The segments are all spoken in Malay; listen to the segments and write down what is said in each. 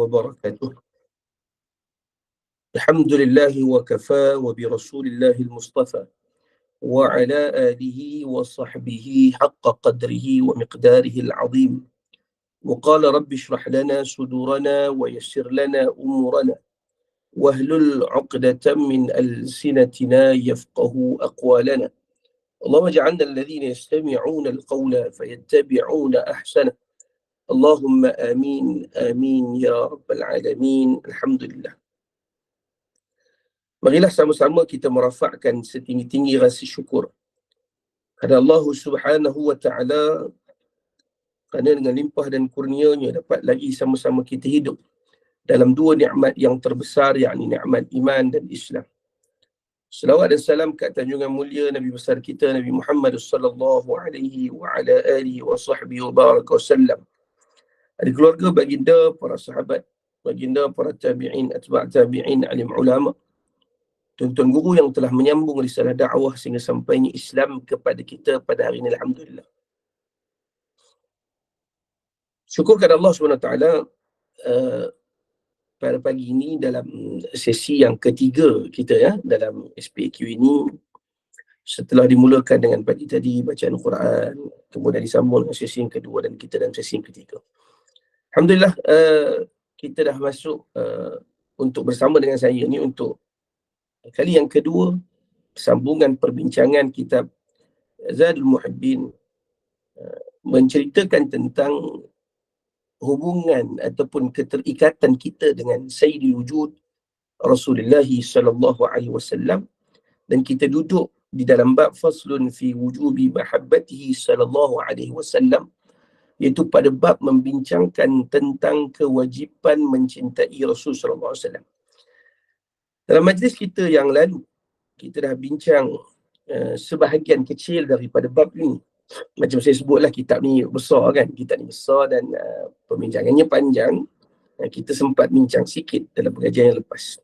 وبركاته. الحمد لله وكفى وبرسول الله المصطفى وعلى آله وصحبه حق قدره ومقداره العظيم. وقال رب اشرح لنا صدورنا ويسر لنا أمورنا واهلل عقدة من ألسنتنا يفقه أقوالنا. اللهم اجعلنا الذين يستمعون القول فيتبعون أحسنه. اللهم آمين آمين يا رب العالمين. Alhamdulillah. Marilah sama-sama kita merafakkan setinggi-tinggi rasa syukur kepada Allah Subhanahu wa Ta'ala kerana dengan limpah dan kurnianya dapat lagi sama-sama kita hidup dalam dua nikmat yang terbesar, yakni nikmat iman dan Islam. Selawat dan salam ke junjungan mulia Nabi besar kita Nabi Muhammad sallallahu alaihi wa ala alihi wa sahbihi wa baraka wasallam. Ahli keluarga, baginda, para sahabat, baginda, para tabi'in, atba' tabi'in, alim ulama, tuan-tuan guru yang telah menyambung risalah dakwah sehingga sampainya Islam kepada kita pada hari ini, alhamdulillah. Syukur kepada Allah SWT pada pagi ini dalam sesi yang ketiga kita dalam SPQ ini, setelah dimulakan dengan pagi tadi bacaan Quran, kemudian disambung dengan sesi yang kedua dan kita dalam sesi yang ketiga. Alhamdulillah, kita dah masuk untuk bersama dengan saya ni untuk kali yang kedua sambungan perbincangan kitab Zadul Muhibbin, menceritakan tentang hubungan ataupun keterikatan kita dengan Sayyidul Wujud Rasulullah sallallahu alaihi wasallam, dan kita duduk di dalam bab faslun fi wujubi mahabbatihi sallallahu alaihi wasallam, iaitu pada bab membincangkan tentang kewajipan mencintai Rasul sallallahu alaihi wasallam. Dalam majlis kita yang lalu, kita dah bincang sebahagian kecil daripada bab ini. Macam saya sebutlah, kitab ni besar kan, kitab ni besar dan perbincangannya panjang. Kita sempat bincang sikit dalam pengajian yang lepas,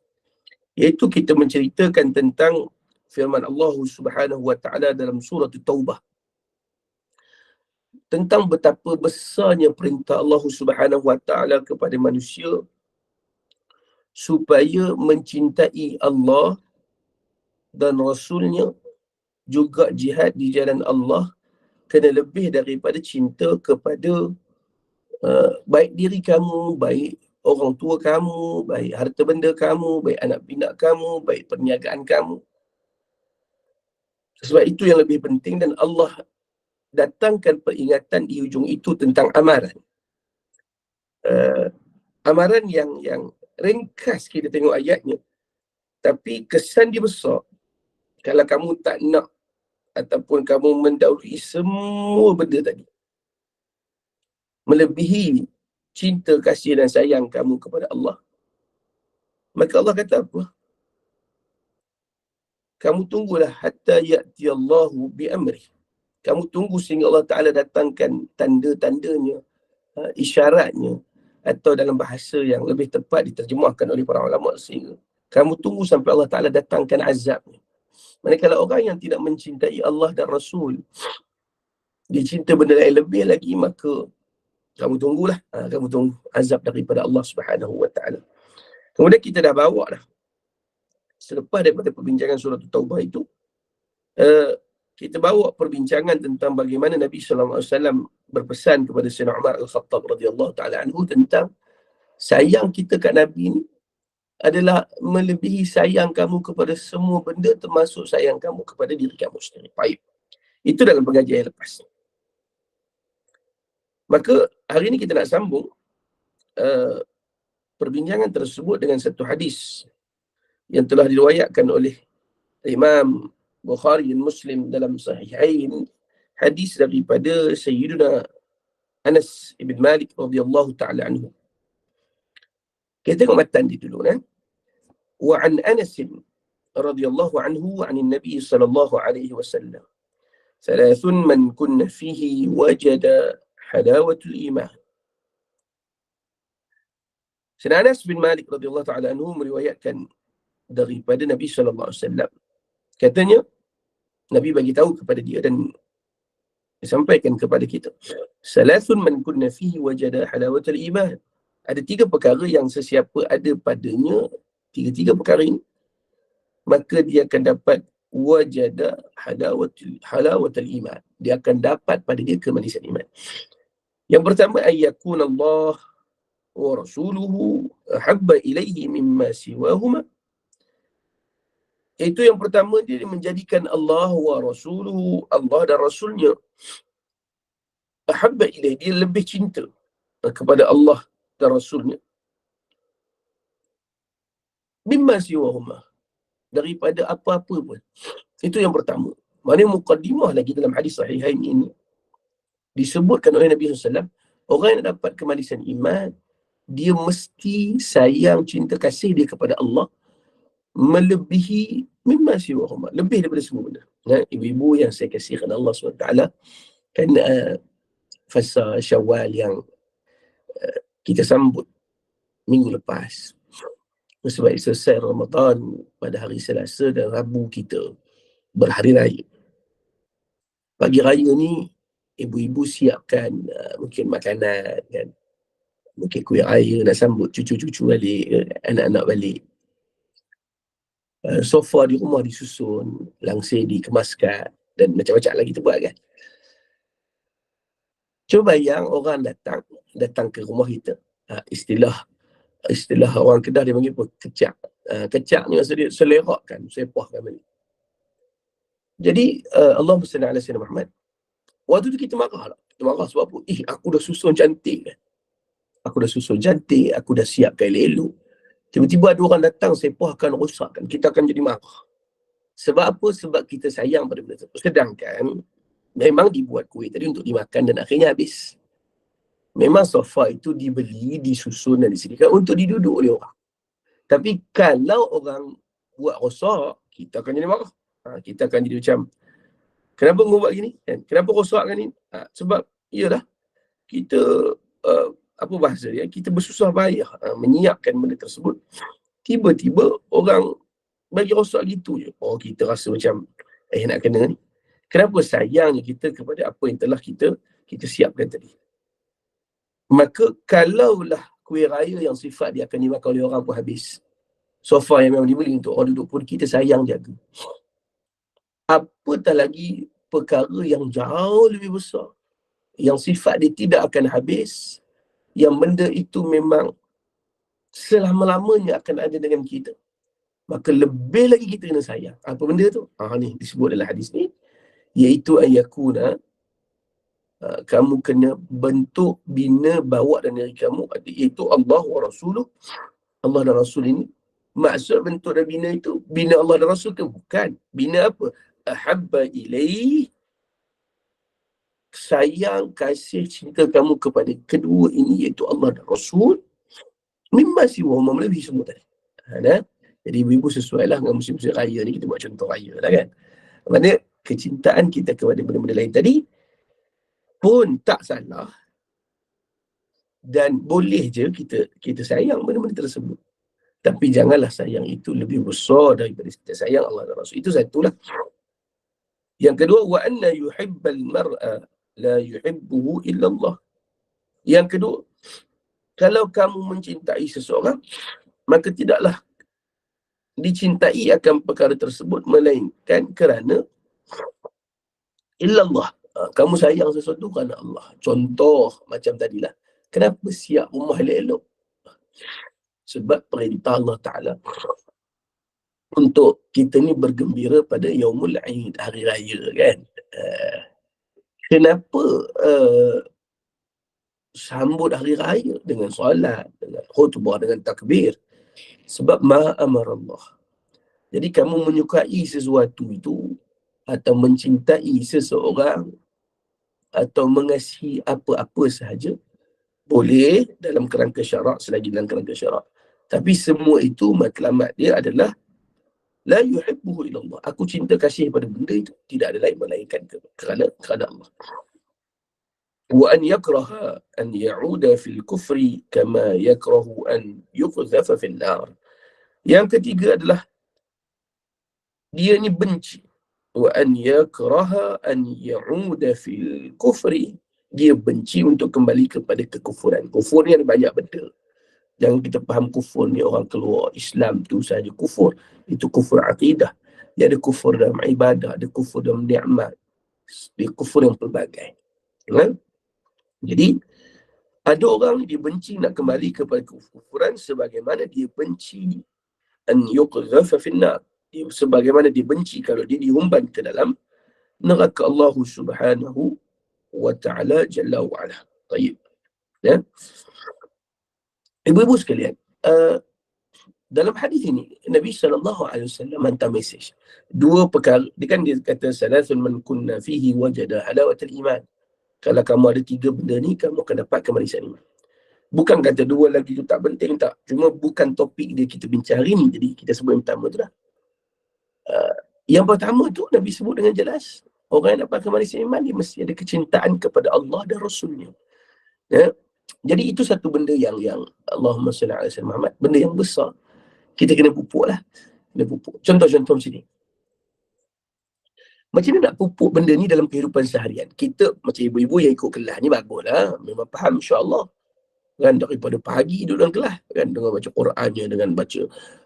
iaitu kita menceritakan tentang firman Allah Subhanahu wa Ta'ala dalam surah Taubah, tentang betapa besarnya perintah Allah Subhanahu wa Ta'ala kepada manusia supaya mencintai Allah dan Rasulnya, juga jihad di jalan Allah, kena lebih daripada cinta kepada baik diri kamu, baik orang tua kamu, baik harta benda kamu, baik anak pinak kamu, baik perniagaan kamu. Sebab itu yang lebih penting, dan Allah datangkan peringatan di hujung itu tentang amaran. Amaran yang ringkas kita tengok ayatnya, tapi kesan dia besar. Kalau kamu tak nak ataupun kamu mendahului semua benda tadi, melebihi cinta, kasih dan sayang kamu kepada Allah, maka Allah kata apa? Kamu tunggulah hatta ya'ti Allahu bi amri. Kamu tunggu sehingga Allah Ta'ala datangkan tanda-tandanya, isyaratnya, atau dalam bahasa yang lebih tepat diterjemahkan oleh para ulama, sehingga kamu tunggu sampai Allah Ta'ala datangkan azabnya. Manakala orang yang tidak mencintai Allah dan Rasul, dia cinta benda lain lebih lagi, maka kamu tunggulah, kamu tunggu azab daripada Allah Subhanahu wa Ta'ala. Kemudian kita dah bawa dah, selepas daripada perbincangan surah Taubah itu, kita bawa perbincangan tentang bagaimana Nabi sallallahu alaihi wasallam berpesan kepada Sayyidina Umar Al-Khattab radhiyallahu taala anhu tentang sayang kita kat Nabi ni adalah melebihi sayang kamu kepada semua benda, termasuk sayang kamu kepada diri kamu sendiri. Baik. Itu dalam pengajian yang lepas. Maka hari ini kita nak sambung perbincangan tersebut dengan satu hadis yang telah diriwayatkan oleh Imam Bukhari dan Muslim dalam Sahihain, hadis daripada Sayyidina Anas ibn Malik radhiyallahu taala anhu. Kita tengok matan dia dulu. Wa an Anas radhiyallahu anhu an Nabi sallallahu alaihi wasallam, thalathun man kunna fihi wajada halawatul iman. Sayyidina Anas bin Malik radhiyallahu taala anhu meriwayatkan daripada Nabi sallallahu alaihi wasallam, katanya Nabi bagi tahu kepada dia dan disampaikan kepada kita, salasun man kunna fihi wajada halawatul iman. Ada 3 perkara yang sesiapa ada padanya, 3 perkara ini, maka dia akan dapat wajada halawatul iman. Dia akan dapat pada dia kemanisan iman. Yang pertama, ayyakun Allah wa rasuluhu habba ilaihi mimma siwahuma. Itu yang pertama, dia menjadikan Allah wa rasuluhu, Allah dan Rasulnya, habba ilaihi, dia lebih cinta kepada Allah dan Rasulnya, mimma siwahuma, daripada apa-apa pun. Itu yang pertama. Mana muqaddimah lagi dalam hadis sahihain ini disebutkan oleh Nabi SAW, orang yang dapat kemanisan iman, dia mesti sayang, cinta kasih dia kepada Allah melebihi mimma siwahuma, lebih daripada semua benda. Ibu-ibu yang saya kasihkan Allah SWT, kan fasa Syawal yang kita sambut minggu lepas, sebab selesai Ramadan pada hari Selasa dan Rabu kita berhari raya. Pagi raya ni ibu-ibu siapkan mungkin makanan kan, mungkin kuih raya nak sambut cucu-cucu balik, anak-anak balik. Sofa di rumah disusun, langsir dikemaskan dan macam-macam lagi tu buat kan. Cuba bayang orang datang ke rumah kita. Istilah orang Kedah dia panggil apa? Kecak. Kecak ni maksud dia selerakkan, sepahkan balik. Jadi Allahumma salli ala sayyidina Muhammad. Waktu tu kita marah lah. Kita marah sebab apa? Aku dah susun cantik kan. Aku dah siapkan elok. Tiba-tiba ada orang datang, sepahkan, rosakkan. Kita akan jadi marah. Sebab apa? Sebab kita sayang pada benda tersebut. Sedangkan memang dibuat kuih tadi untuk dimakan dan akhirnya habis. Memang sofa itu dibeli, disusun dan disediakan untuk diduduk oleh orang. Tapi kalau orang buat rosak, kita akan jadi marah. Kita akan jadi macam, kenapa kau buat gini? Kenapa rosakkan ni? Sebab, iyalah, kita, apa bahasa dia? Kita bersusah payah menyiapkan benda tersebut. Tiba-tiba orang bagi rosak gitu je. Kita rasa macam, nak kena ni. Kenapa sayangnya kita kepada apa yang telah kita siapkan tadi? Maka kalaulah kuih raya yang sifat dia akan dimakan oleh orang pun habis, sofa yang memang dibeli untuk orang duduk pun kita sayang jaga, apatah lagi perkara yang jauh lebih besar, yang sifat dia tidak akan habis, yang benda itu memang selama-lamanya akan ada dengan kita, maka lebih lagi kita kena sayang. Apa benda tu? Ni disebut dalam hadis ni, iaitu ayakuna, kamu kena bentuk, bina, bawa dan diri kamu, iaitu Allah wa Rasuluh, Allah dan Rasul ini. Maksud bentuk dan bina itu, bina Allah dan Rasul ke? Bukan. Bina apa? Ahabba ilaih, sayang, kasih, cinta kamu kepada kedua ini, iaitu Allah dan Rasul, mimma siwahuma, melebihi semua tadi. Jadi ibu-ibu sesuai lah dengan musim-musim raya ni, kita buat contoh raya lah kan. Maksudnya kecintaan kita kepada benda-benda lain tadi pun tak salah, dan boleh je kita sayang benda-benda tersebut. Tapi janganlah sayang itu lebih besar daripada kita sayang Allah dan Rasul. Itu satulah. Yang kedua, wa anna yuhibbal mar'a la yuhibbuhu illa Allah. Yang kedua, kalau kamu mencintai seseorang, maka tidaklah dicintai akan perkara tersebut melainkan kerana illallah. Kamu sayang sesuatu kerana Allah. Contoh macam tadilah, kenapa siap rumah elok-elok? Sebab perintah Allah Ta'ala untuk kita ni bergembira pada Yaumul Aid, hari raya kan. Kenapa sambut hari raya dengan solat, dengan khutbah, dengan takbir? Sebab ma'amar Allah. Jadi kamu menyukai sesuatu itu, atau mencintai seseorang, atau mengasihi apa-apa sahaja, boleh dalam kerangka syarak, selagi dalam kerangka syarak. Tapi semua itu matlamat dia adalah la yuhibbuhu illallah. Aku cinta kasih pada benda itu tidak ada lain melainkan kerana Allah. Wa an yakraha an ya'uda fil kufri kama yakrahu an yuqdhafa fil nar. Yang ketiga adalah dia ni benci. Wa an yakraha an ya'uda fil kufri, dia benci untuk kembali kepada kekufuran. Kufur ni ada banyak benda. Jangan kita faham kufur ni orang keluar Islam tu saja kufur. Itu kufur akidah. Dia ada kufur dalam ibadah, ada kufur dalam ni'mat, dia kufur yang pelbagai. Kan? Jadi ada orang dia benci nak kembali kepada kufuran sebagaimana dia benci an yuqdhafa finnar. Sebagaimana dia benci kalau dia diumban ke dalam neraka Allah Subhanahu wa ta'ala jalla wa ala. Baik. Ya. Ibu-ibu sekalian, dalam hadis ini Nabi SAW hantar mesej. Dua perkara, dia kata salasun man kunna fihi wajada halawatul iman. Kalau kamu ada tiga benda ni, kamu akan dapat kemanisan iman. Bukan kata dua lagi tu tak penting, tak. Cuma bukan topik dia kita bincang hari ni. Jadi kita sebut yang pertama tu dah. Yang pertama tu Nabi sebut dengan jelas. Orang yang dapat kemanisan iman, dia mesti ada kecintaan kepada Allah dan Rasulnya. Ya? Jadi itu satu benda yang Allahumma salli ala sayyidina Muhammad, benda yang besar. Kita kena pupuk lah. Kena pupuk. Contoh-contoh macam ni. Macam mana nak pupuk benda ni dalam kehidupan seharian? Kita macam ibu-ibu yang ikut kelas ni bagus lah. Memang faham insya-Allah. Kan daripada pagi duduk dalam kelas. Kan dengan baca Qurannya, dengan baca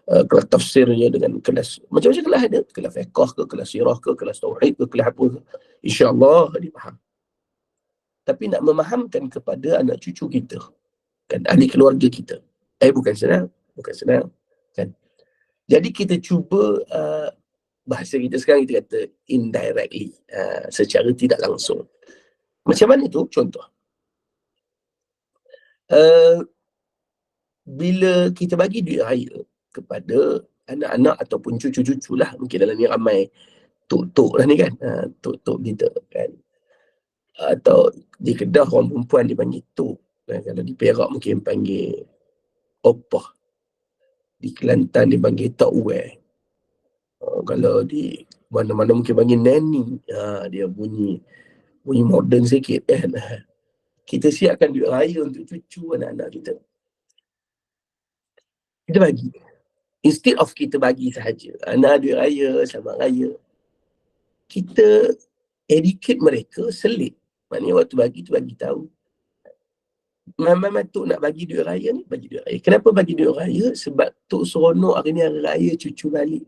kelas tafsirnya, dengan kelas. Macam-macam kelas ada. Kelas fiqh ke, kelas sirah ke, kelas tauhid ke, kelas apa ke. InsyaAllah dia faham. Tapi nak memahamkan kepada anak cucu kita, kan, ahli keluarga kita, bukan senang. Kan? Jadi kita cuba, bahasa kita sekarang kita kata indirectly, secara tidak langsung. Macam mana tu? Contoh. Bila kita bagi duit raya kepada anak-anak ataupun cucu-cucu lah, mungkin dalam ni ramai tok-tok lah ni kan, tok-tok kita kan. Atau di Kedah orang perempuan dipanggil tok. Kalau di Perak mungkin panggil opah. Di Kelantan dipanggil takwe. Kalau di mana-mana mungkin panggil nani. Dia bunyi moden sikit kan. Kita siapkan duit raya untuk cucu anak-anak kita. Kita bagi. Instead of kita bagi sahaja, anak duit raya, selamat raya, kita educate mereka, selit. Maknanya waktu bagi tu bagi tahu. Mama Tok nak bagi duit raya ni, bagi duit raya. Kenapa bagi duit raya? Sebab Tok seronok hari ni hari raya cucu balik.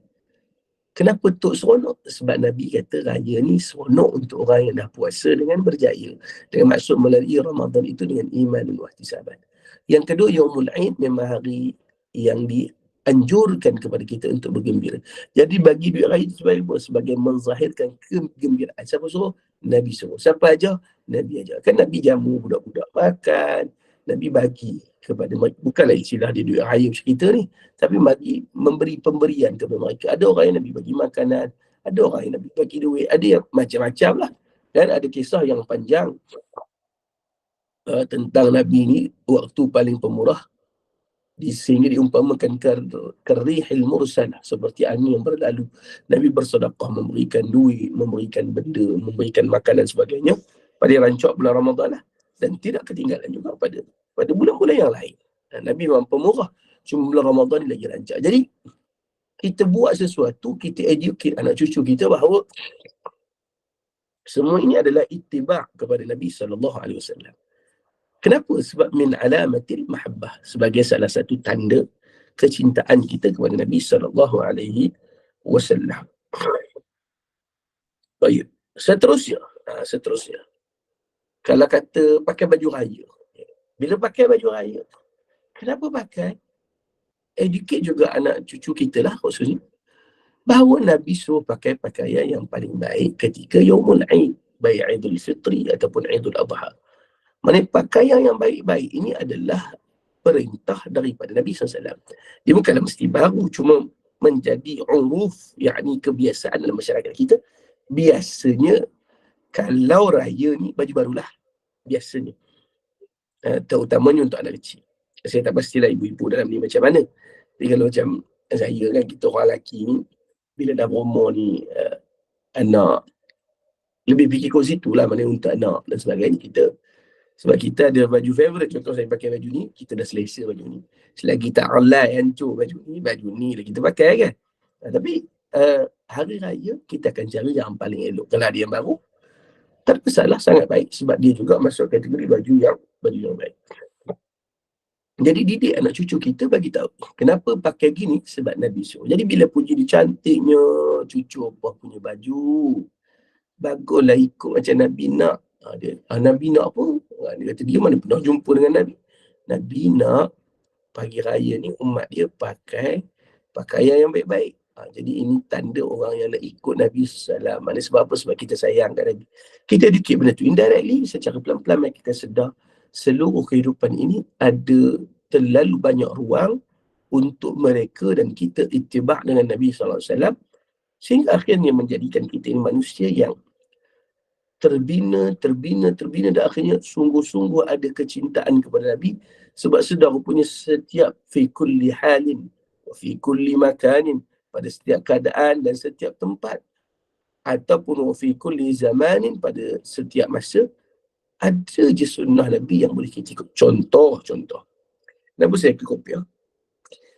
Kenapa Tok seronok? Sebab Nabi kata raya ni seronok untuk orang yang dah puasa dengan berjaya. Dengan maksud melalui Ramadan itu dengan iman dan ihtisaban. Yang kedua, Yaumul Aid memang hari yang dianjurkan kepada kita untuk bergembira. Jadi bagi duit raya sebagai menzahirkan kegembiraan. Siapa suruh? Nabi suruh. Siapa ajar? Nabi ajar. Kan Nabi jamu budak-budak makan. Nabi bagi kepada mereka. Bukanlah istilah dia duit raya macam kita ni. Tapi memberi pemberian kepada mereka. Ada orang yang Nabi bagi makanan. Ada orang yang Nabi bagi duit. Ada yang macam-macam lah. Dan ada kisah yang panjang tentang Nabi ni waktu paling pemurah. Sehingga diumpamakan karrihil mursalah, seperti angin yang berlalu. Nabi bersedekah, memberikan duit, memberikan benda, memberikan makanan sebagainya pada rancak bulan Ramadan lah. Dan tidak ketinggalan juga pada bulan-bulan yang lain. Nabi memang pemurah, cuma bulan Ramadan ni lagi rancak. Jadi kita buat sesuatu, kita educate anak cucu kita bahawa semua ini adalah ittiba' kepada Nabi SAW. Kenapa? Sebab min alamatil mahabbah, sebagai salah satu tanda kecintaan kita kepada Nabi SAW. Baik. Seterusnya. Kalau kata pakai baju raya. Bila pakai baju raya, kenapa pakai? Educate juga anak cucu kita lah khususnya. Bahawa Nabi suruh pakai pakaian yang paling baik ketika Yaumul Aid. Baik Aidul Fitri ataupun Aidul Adha. Maksudnya pakaian yang baik-baik ini adalah perintah daripada Nabi SAW. Dia bukanlah mesti baru, cuma menjadi uruf, yakni kebiasaan dalam masyarakat kita. Biasanya kalau raya ni baju barulah. Biasanya. Terutamanya untuk anak kecil. Saya tak pastilah ibu-ibu dalam ni macam mana. Tapi kalau macam saya kan, kita orang lelaki ni, bila dah berumur ni, anak, lebih fikir kat situ lah mana untuk anak dan sebagainya. Sebab kita ada baju favorite. Contoh saya pakai baju ni, kita dah selesa baju ni. Selagi tak online hancur baju ni lah kita pakai kan. Tapi hari raya kita akan cari yang paling elok. Kalau ada yang baru, tak salah, sangat baik. Sebab dia juga masuk kategori baju yang baik. Jadi didik anak cucu kita, bagi tahu kenapa pakai gini, sebab Nabi suruh. Jadi bila puji dia cantiknya cucu apa punya baju, baguslah ikut macam Nabi nak. Nabi nak apa? Dia kata dia mana pernah jumpa dengan Nabi. Nabi nak pagi raya ni umat dia pakai pakaian yang baik-baik. Jadi ini tanda orang yang nak ikut Nabi SAW. Mana sebab apa? Sebab kita sayang kat Nabi. Kita dikit benda tu. Indirectly, secara pelan-pelan kita sedar seluruh kehidupan ini ada terlalu banyak ruang untuk mereka dan kita itibak dengan Nabi SAW, sehingga akhirnya menjadikan kita ini manusia yang terbina dan akhirnya sungguh-sungguh ada kecintaan kepada Nabi, sebab sedar punya setiap fi kulli halin wa fi kulli makanin, pada setiap keadaan dan setiap tempat, ataupun wa fi kulli zamanin, pada setiap masa ada je sunnah Nabi yang boleh kita ikut. Contoh. Kenapa saya ke kopiah?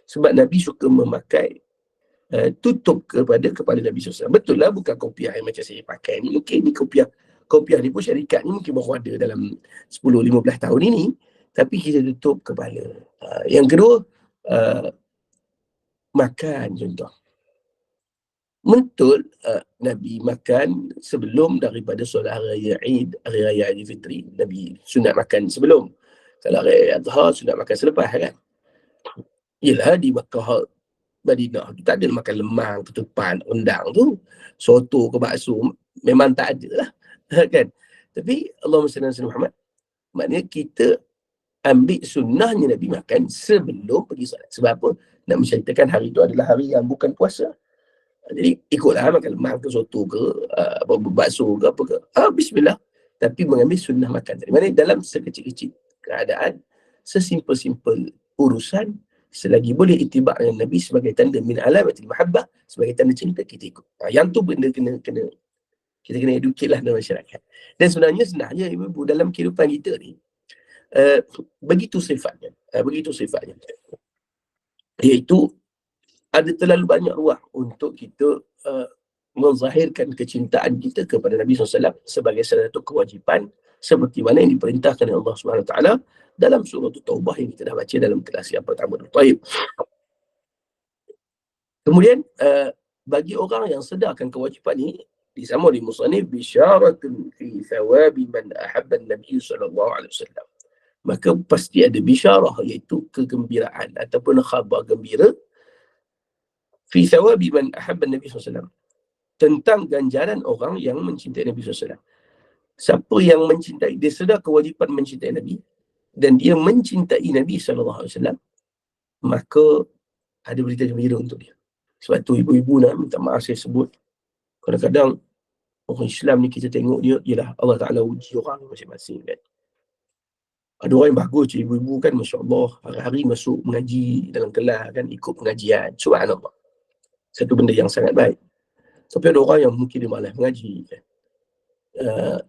Sebab Nabi suka memakai tutup kepada kepala Nabi SAW. Betul lah, bukan kopiah yang macam saya pakai ni. Mungkin ni kopiah ni pun syarikat ni mungkin baru ada dalam 10-15 tahun ini. Tapi kita tutup kepala. Yang kedua, makan contoh. Betul, Nabi makan sebelum daripada solat hari raya Eid, hari raya Aidilfitri. Nabi sunat makan sebelum. Kalau hari raya Adha, sunat makan selepas kan. Yelah, di Makkah Madinah tak ada makan lemang, ketupat, rendang tu. Soto ke bakso memang tak ada lah. Kan? Tapi Allahumma salli ala Muhammad, maknanya kita ambil sunnahnya Nabi makan sebelum pergi solat. Sebab apa? Nak menceritakan hari itu adalah hari yang bukan puasa. Jadi ikutlah makan lemang ke soto ke bakso ke apa ke. Bismillah. Tapi mengambil sunnah makan tadi. Maksudnya dalam sekecil-kecil keadaan, sesimpel-simpel urusan, selagi boleh itibak dengan Nabi sebagai tanda min alamatil mahabbah, sebagai tanda cinta, kita ikut. Yang tu benda kita kena educate lah dalam masyarakat. Dan sebenarnya ibu dalam kehidupan kita ni begitu sifatnya. Iaitu ada terlalu banyak ruang untuk kita menzahirkan kecintaan kita kepada Nabi SAW sebagai salah satu kewajipan, seperti mana yang diperintahkan oleh Allah SWT dalam surah Taubah yang kita dah baca dalam kelas yang pertama. Baik. Kemudian bagi orang yang sedarkan kewajipan ini, disambung di musannif bisyaratun fi thawabi man ahabba an-nabiy sallallahu alaihi wasallam. Maka pasti ada bisyarah, iaitu kegembiraan ataupun khabar gembira fi thawabi man ahabba Nabi SAW, tentang ganjaran orang yang mencintai Nabi SAW. Siapa yang mencintai, dia sedar kewajipan mencintai Nabi dan dia mencintai Nabi SAW, maka ada berita gembira untuk dia. Sebab tu ibu-ibu nak minta maaf saya sebut, kadang-kadang orang Islam ni kita tengok dia, ialah Allah Ta'ala uji orang masing-masing kan. Ada orang yang bagus, ibu-ibu kan, Masya Allah, hari-hari masuk mengaji dalam kelas kan, ikut pengajian, subhanallah, satu benda yang sangat baik. Tapi ada orang yang mungkin dia malas mengaji kan.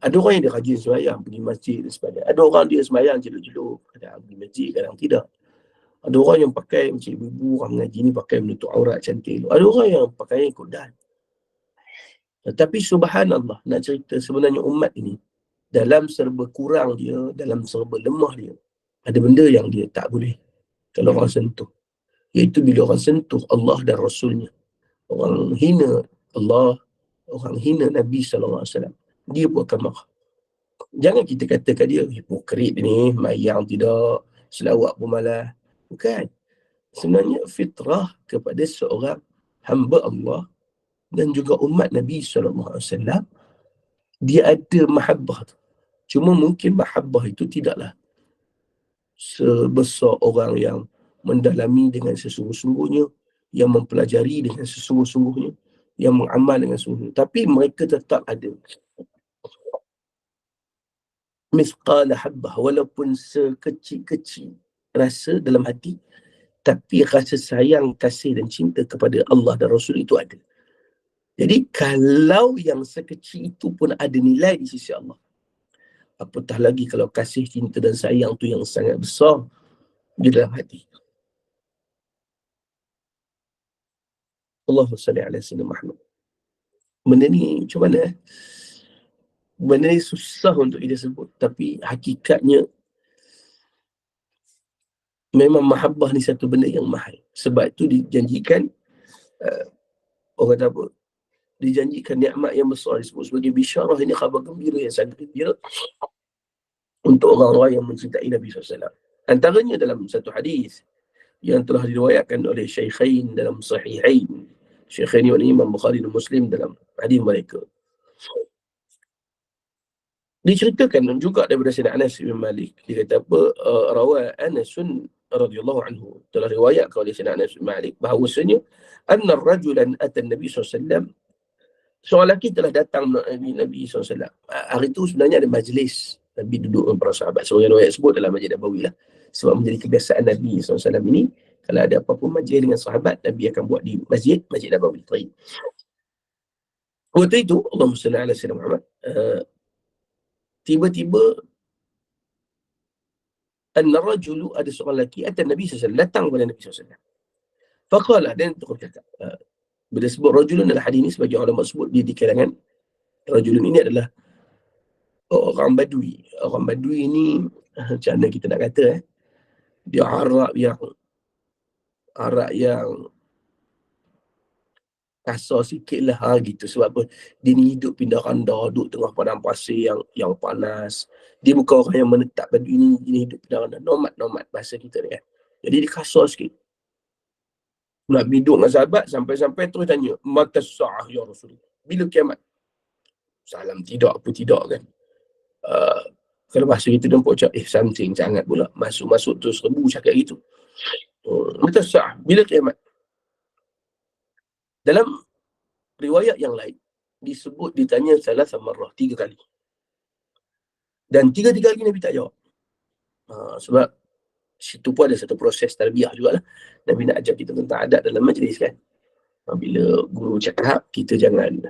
Ada orang yang dia rajin sembahyang, pergi masjid dan sebagainya. Ada orang dia sembahyang jeluk-jeluk, kadang pergi masjid, kadang tidak. Ada orang yang pakai macam ibu-ibu orang mengaji ni, pakai menutup aurat cantik. Ada orang yang pakai ikut dan. Tapi subhanallah, nak cerita sebenarnya umat ini, dalam serba kurang dia, dalam serba lemah dia, ada benda yang dia tak boleh kalau orang sentuh. Iaitu bila orang sentuh Allah dan Rasulnya. Orang hina Allah, orang hina Nabi SAW, dia pun akan marah. Jangan kita katakan dia hipokrit ni, mayang tidak, selawat pun malas. Bukan. Sebenarnya fitrah kepada seorang hamba Allah dan juga umat Nabi SAW, dia ada mahabbah tu. Cuma mungkin mahabbah itu tidaklah sebesar orang yang mendalami dengan sesungguh-sungguhnya, yang mempelajari dengan sesungguh-sungguhnya, yang mengamal dengan sungguh. Tapi mereka tetap ada mithqala habbah, walaupun sekecil-kecil rasa dalam hati, tapi rasa sayang, kasih dan cinta kepada Allah dan Rasul itu ada. Jadi kalau yang sekecil itu pun ada nilai di sisi Allah, apatah lagi kalau kasih, cinta dan sayang tu yang sangat besar di dalam hati. Allahumma salli ala sayyidina Muhammad. Benda ni macam mana? Benda ni susah untuk kita sebut, tapi hakikatnya memang mahabbah ni satu benda yang mahal. Sebab itu dijanjikan, orang kata apa, dijanjikan nikmat yang besar, disebut sebagai bisyarah, ini khabar gembira yang sangat gembira untuk orang-orang yang mencintai Nabi SAW. Antaranya dalam satu hadis yang telah diriwayatkan oleh Syaikhain dalam Sahihain. Syaikhain ini Imam Bukhari dan Muslim dalam hadis mereka. Diceritakan juga daripada Sayyidina Anas bin Malik. Dia kata apa? Rawa Anasun radhiyallahu anhu. Telah riwayatkan oleh Sayyidina Anas bin Malik bahawasanya anna rajulan atan Nabi SAW. Seorang lelaki telah datang Nabi SAW. Hari itu sebenarnya ada majlis Nabi duduk dengan para sahabat. Seorang riwayat sebut dalam Masjid Nabawi lah. Sebab menjadi kebiasaan Nabi SAW ini, kalau ada apa-apa majlis dengan sahabat, Nabi akan buat di Masjid Nabawi. Waktu itu, Allahumma salli ala Sayyidina Muhammad, tiba-tiba anna rajulu, ada seorang lelaki, atan Nabi SAW, datang kepada Nabi SAW. Faqala, dan itu bercakap. Bila sebut rajulun dalam hadis ini, sebagai ulama sebut dia di kalangan rajulun ini adalah orang Badui. Orang Badui ini, macam mana kita nak kata, dia Arab yang kasar sikit lah, gitu. Sebab apa? Dia ni hidup pindah randa, duduk tengah padang pasir yang panas. Dia bukan orang yang menetap. Badui ni, dia hidup pindah randa. Nomad bahasa kita ni kan. Jadi dia kasar sikit. Nak duduk dengan sahabat, sampai-sampai terus tanya, mata sa'ah ya Rasulullah, bila kiamat? Salam tidak, apa tidak kan. Kalau bahasa kita nampak macam, something sangat pula. Masuk terus rebu cakap gitu. Mata sa'ah, bila kiamat? Dalam riwayat yang lain, disebut ditanya salah samarrah, 3 kali. Dan 3 kali Nabi tak jawab. Sebab situ pun ada satu proses tarbiyah jugalah. Nabi nak ajar kita tentang adab dalam majlis kan. Bila guru cakap, kita jangan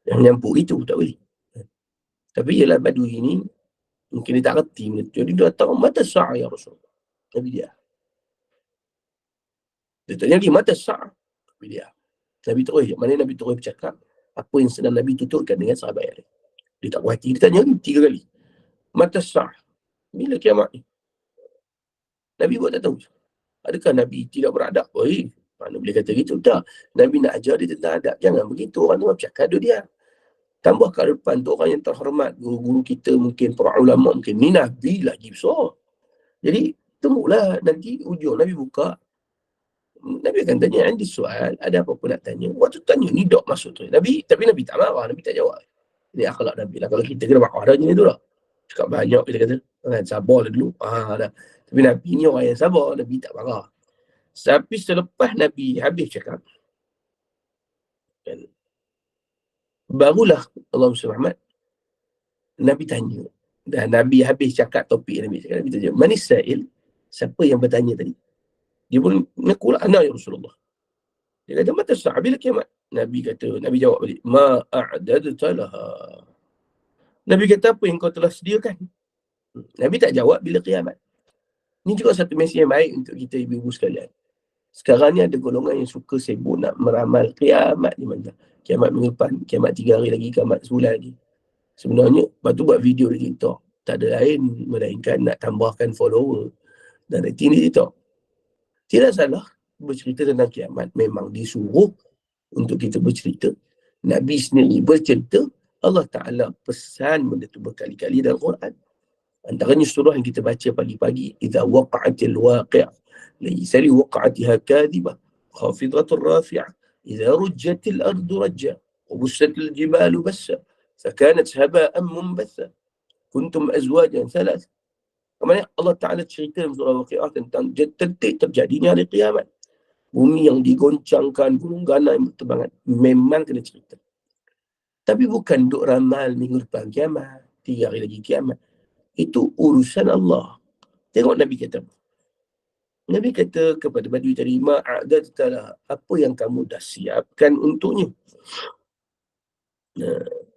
nyampuk itu, tak boleh. Tapi ialah Badui ni, mungkin dia tak reti. Jadi dia datang, mata sa'ah ya Rasulullah. Nabi dia. Dia tanya lagi, mata sa'ah. Nabi dia. Nabi terus, mana Nabi terus bercakap, apa yang sedang Nabi tuturkan dengan sahabat yang lain. Dia tak puas hati, dia tanya lagi 3 kali. Mata sa'ah. Bila kiamat ni? Nabi buat tak tahu. Adakah Nabi tidak beradab? Mana boleh kata gitu? Tak. Nabi nak ajar dia tentang adab. Jangan begitu. Orang tengah bercakap, dia. Tambah kat depan tu orang yang terhormat. Guru-guru kita mungkin, para ulama mungkin. Ni Nabi lagi besar. Jadi, tunggulah nanti ujung Nabi buka. Nabi akan tanya, ada soal, ada apa-apa nak tanya. Waktu tanya, ni dok masuk tu. Tapi Nabi tak marah. Nabi tak jawab. Ini akhlak Nabi lah. Kalau kita kena marah dah macam tu lah. Cakap banyak kita kata. Sabar lah dulu. Dah. Tapi Nabi ni orang yang sabar. Nabi tak marah. Tapi selepas Nabi habis cakap, kan, barulah Allahumma salli Muhammad, Nabi tanya. Dan Nabi habis cakap topik Nabi cakap, Nabi tanya, manis sa'il? Siapa yang bertanya tadi? Dia pun mengaku lah, ana ya Rasulullah. Dia kata, mata sa'ah, bila kiamat? Nabi jawab balik, ma a'dadta laha. Nabi kata, apa yang kau telah sediakan? Nabi tak jawab bila kiamat. Ini juga satu mesej yang baik untuk kita ibu-ibu sekalian. Sekarang ni ada golongan yang suka sibuk nak meramal kiamat di mana. Kiamat minggu depan, kiamat 3 hari lagi, kiamat sebulan lagi. Sebenarnya, lepas tu buat video di TikTok. Tak ada lain melainkan nak tambahkan follower dan rating di TikTok. Tidak salah bercerita tentang kiamat. Memang disuruh untuk kita bercerita. Nabi sendiri bercerita. Allah Ta'ala pesan benda tu berkali-kali dalam Quran. Antaranya surah yang kita baca pagi-pagi, idza waqa'atil waqi', laysa li waqa'atiha kadhibah, khafidatur rafi'ah, idza rujjatil ardu rajja, wa bussatil jibalu bassa, fakanat haba'an munbatha, kuntum azwajan thalath. Kemudian Allah Ta'ala cerita dalam surah Waqi'ah tentang detik terjadinya hari kiamat. Bumi yang digoncangkan, gunung ganai yang berterbangan. Memang kena cerita. Tapi bukan duk ramal minggu depan kiamat, 3 hari lagi kiamat. Itu urusan Allah. Tengok Nabi kata. Nabi kata kepada Badui tadi, ma'adadtalah, apa yang kamu dah siapkan untuknya?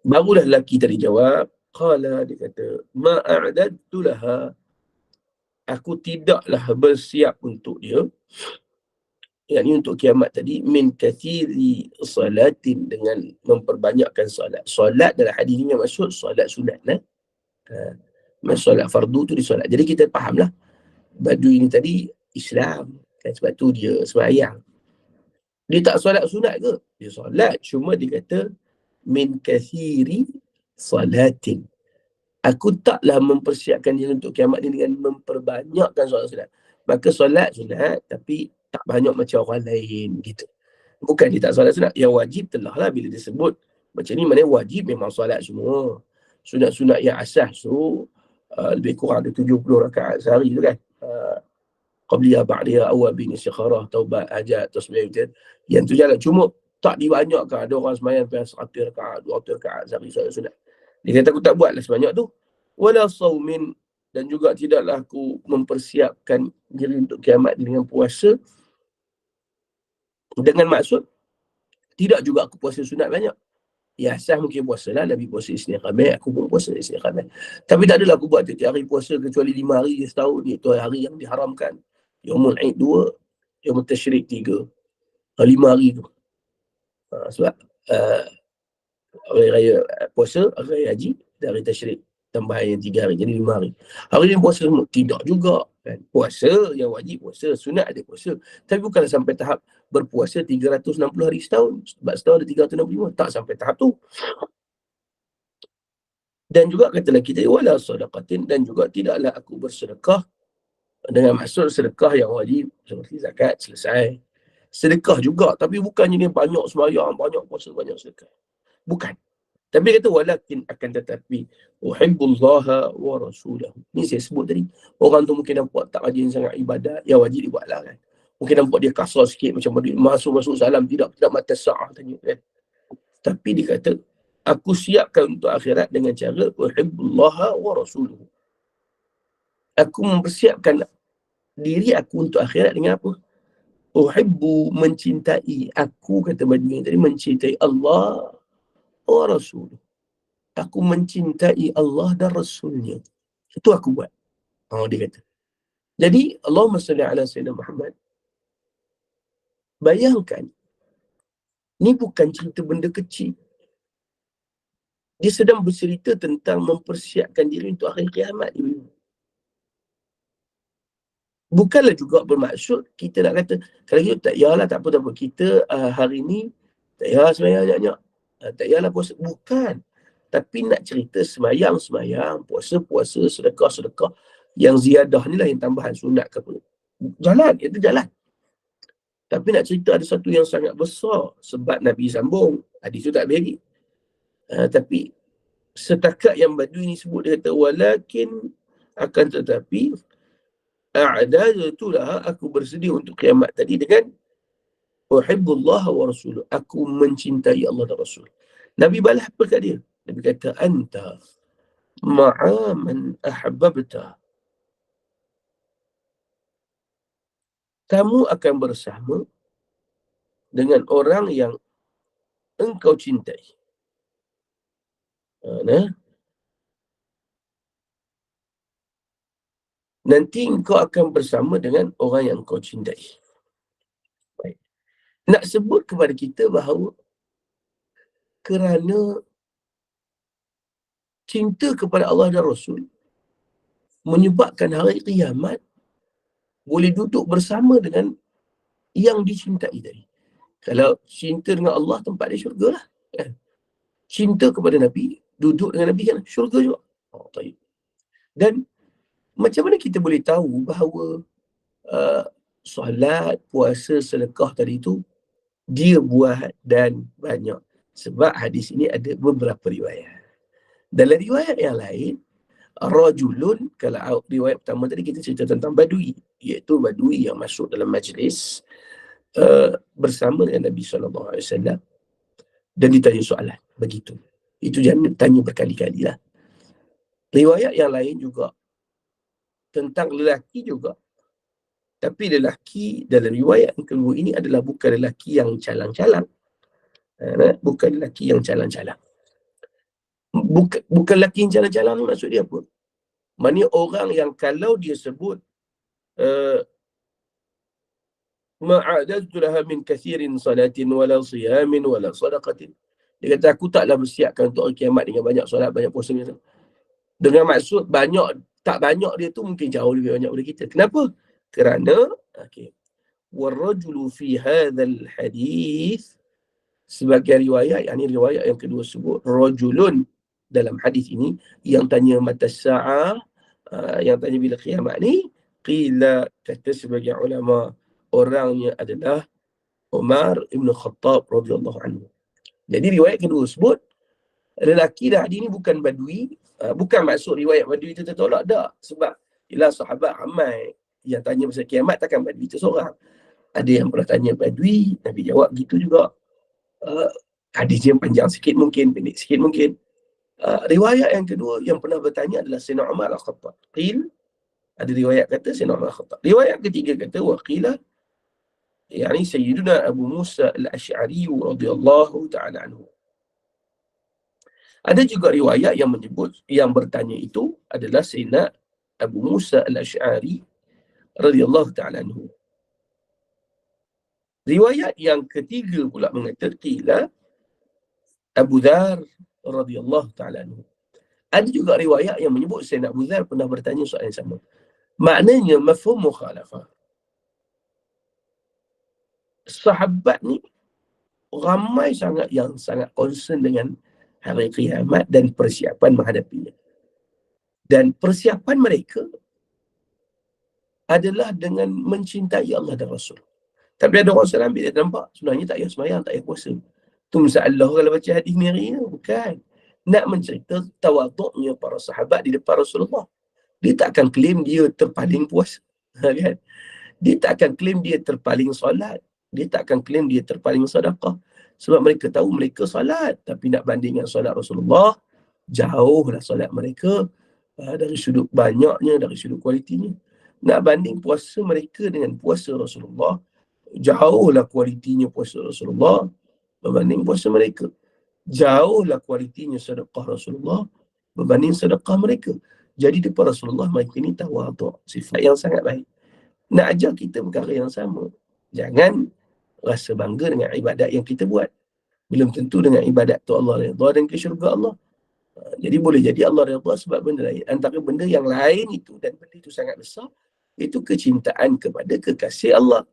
Barulah lelaki tadi jawab, qala, dia kata, ma'adadtulaha, aku tidaklah bersiap untuk dia, yakni untuk kiamat tadi, min kathiri salatin, dengan memperbanyakkan salat. Salat dalam hadis ini maksud salat sunat. Solat fardu tu disolat. Jadi kita fahamlah Badui ni tadi Islam. Kan sebab tu dia sembahyang. Dia tak solat sunat ke? Dia solat, cuma dia kata min kathiri salatin. Aku taklah mempersiapkan diri untuk kiamat ni dengan memperbanyakkan solat sunat. Maka solat sunat tapi tak banyak macam orang lain gitu. Bukan dia tak solat sunat. Yang wajib telah lah bila disebut macam ni, maknanya wajib memang solat semua. Sunat-sunat yang asas tu lebih kurang ada 70 rakaat sehari tu kan. Qabliyah, ba'diyah, awal, bin, istikharah, taubat, hajat, tasbih, witir. Yang tu jalan. Cuma tak dibanyakkan. Ada orang sembahyang 100 rakaat, 200 rakaat sehari solat sunat. Dia kata aku tak buatlah sebanyak tu. Wala saumin, dan juga tidaklah aku mempersiapkan diri untuk kiamat dengan puasa. Dengan maksud tidak juga aku puasa sunat banyak. Ya asal mungkin puasa lah. Nabi puasa Isnin Khamis, aku pun puasa Isnin Khamis. Tapi tak adalah aku buat tiap hari puasa kecuali 5 hari setahun. Itu hari yang diharamkan. Yaumul Aid 2, Yaumul Tashrik 3. 5 hari tu. Sebab hari raya puasa, hari raya haji, dan hari Tashrik. Tambahan yang 3 hari, jadi 5 hari. Hari ni puasa semua? Tidak juga. Kan? Puasa yang wajib puasa, sunat ada puasa. Tapi bukanlah sampai tahap berpuasa 360 hari setahun. Sebab setahun ada 365. Tak sampai tahap tu. Dan juga kata lagi tadi, wala sadaqatin, dan juga tidaklah aku bersedekah dengan maksud sedekah yang wajib seperti zakat, selesai. Sedekah juga, tapi bukannya ni banyak sembahyang, banyak puasa, banyak sedekah. Bukan. Tapi kata walakin, akan tetapi uhibbullaha wa rasulahu. Ni saya sebut tadi. Orang tu mungkin nampak tak rajin sangat ibadat, yang wajib dibuatlah kan. Mungkin nampak dia kasar sikit macam masuk salam, tidak mata sa'ah tanya kan. Tapi dia kata, aku siapkan untuk akhirat dengan cara uhibbullaha wa rasuluhu. Aku mempersiapkan diri aku untuk akhirat dengan apa? Uhibbu, mencintai. Aku, kata Badui tadi, mencintai Allah wa rasuluhu. Aku mencintai Allah dan Rasulnya. Itu aku buat. Dia kata. Jadi, Allahumma salli ala Sayyidina Muhammad. Bayangkan, ni bukan cerita benda kecil. Dia sedang bercerita tentang mempersiapkan diri untuk akhir kiamat. Bukanlah juga bermaksud kita nak kata, kalau kita tak yalah, tak apa. Kita hari ni, tak yalah sembahyang banyak-banyak. Tak yalah puasa. Bukan. Tapi nak cerita sembahyang, puasa, sedekah. Yang ziyadah ni lah yang tambahan sunat ke apa. Jalan, itu jalan. Tapi nak cerita ada satu yang sangat besar. Sebab Nabi sambung. Hadis tu tak beri. Tapi setakat yang Badui ni sebut, dia kata, walakin, akan tetapi, a'dadtulah, aku bersedia untuk kiamat tadi dengan uhibbullah wa rasuluh. Aku mencintai Allah dan Rasul. Nabi balas apa kat dia? Nabi kata, anta ma'a man ahbabta. Kamu akan bersama dengan orang yang engkau cintai. Nanti engkau akan bersama dengan orang yang engkau cintai. Baik. Nak sebut kepada kita bahawa kerana cinta kepada Allah dan Rasul menyebabkan hari kiamat boleh duduk bersama dengan yang dicintai tadi. Kalau cinta dengan Allah, tempat dia syurga lah. Cinta kepada Nabi, duduk dengan Nabi kan syurga juga. Taib. Dan macam mana kita boleh tahu bahawa solat, puasa, sedekah tadi tu dia buat dan banyak? Sebab hadis ini ada beberapa riwayat. Dalam riwayat yang lain, rajulun, kalau riwayat pertama tadi kita cerita tentang Badui, iaitu Badui yang masuk dalam majlis bersama dengan Nabi SAW dan ditanya soalan. Begitu. Itu jangan tanya berkali-kali lah. Riwayat yang lain juga tentang lelaki juga. Tapi lelaki dalam riwayat yang kedua ini adalah bukan lelaki yang calang-calang. Bukan lelaki yang calang-calang. Bukan lelaki yang calang-calang ni maksud dia apa? Maksudnya orang yang kalau dia sebut ma'adadtu laha min kathirin salatin wala siyamin wala sadaqatin. Dia kata aku taklah bersiapkan untuk hari kiamat dengan banyak solat, banyak puasa. Dengan maksud banyak, tak banyak dia tu mungkin jauh lebih banyak daripada kita. Kenapa? Kerana Okey. Warrajulu fi hadzal hadis, sebagai riwayat, yakni riwayat yang kedua sebut rajulun dalam hadis ini yang tanya mata sa'ah, yang tanya bila kiamat ni, qila, kata sebagai ulama, orangnya adalah Umar Ibn Khattab radhiyallahu anhu. Jadi riwayat kedua sebut lelaki tadi ni bukan badui, bukan maksud riwayat badui itu tertolak, tak. Sebab ialah sahabat ramai yang tanya pasal kiamat, takkan badui itu seorang. Ada yang pernah tanya badui, Nabi jawab gitu juga. Hadisnya panjang sikit mungkin, pendek sikit mungkin. Riwayat yang kedua yang pernah bertanya adalah Sayyidina Umar Al-Khattab. Qil, ada riwayat kata Sayyidina Umar Al-Khattab. Riwayat ketiga kata waqila, yakni Sayyiduna Abu Musa Al-Asy'ari radhiyallahu ta'ala anhu. Ada juga riwayat yang menyebut yang bertanya itu adalah Sayyidina Abu Musa Al-Asy'ari radhiyallahu ta'ala anhu. Riwayat yang ketiga pula mengatakan qila Abu Dzar radhiyallahu ta'ala anhu. Ada juga riwayat yang menyebut Sayyidina Abu Dzar pernah bertanya soalan yang sama. Maknanya mafhum mukhalafah. Sahabat ni ramai sangat yang sangat concern dengan hari kiamat dan persiapan menghadapinya. Dan persiapan mereka adalah dengan mencintai Allah dan Rasul. Tapi ada orang salam bila nampak, sebenarnya tak payah sembahyang, tak payah puasa. Tu masalah kalau baca hadis ni hari ni, bukan. Nak mencerita tawaduknya para sahabat di depan Rasulullah. Dia tak akan claim dia terpaling puasa. Kan? Dia tak akan claim dia terpaling solat. Dia tak akan claim dia terpaling sedekah. Sebab mereka tahu mereka solat. Tapi nak bandingkan solat Rasulullah, jauhlah solat mereka dari sudut banyaknya, dari sudut kualitinya. Nak banding puasa mereka dengan puasa Rasulullah, jauhlah kualitinya puasa Rasulullah berbanding puasa mereka. Jauhlah kualitinya sedekah Rasulullah berbanding sedekah mereka. Jadi depan Rasulullah mereka ni tawaduk, sifat yang sangat baik. Nak ajar kita perkara yang sama. Jangan rasa bangga dengan ibadat yang kita buat. Belum tentu dengan ibadat tu Allah redha dan ke syurga Allah. Jadi boleh jadi Allah redha sebab benda lain. Antara benda yang lain itu, dan benda itu sangat besar, itu kecintaan kepada kekasih Allah.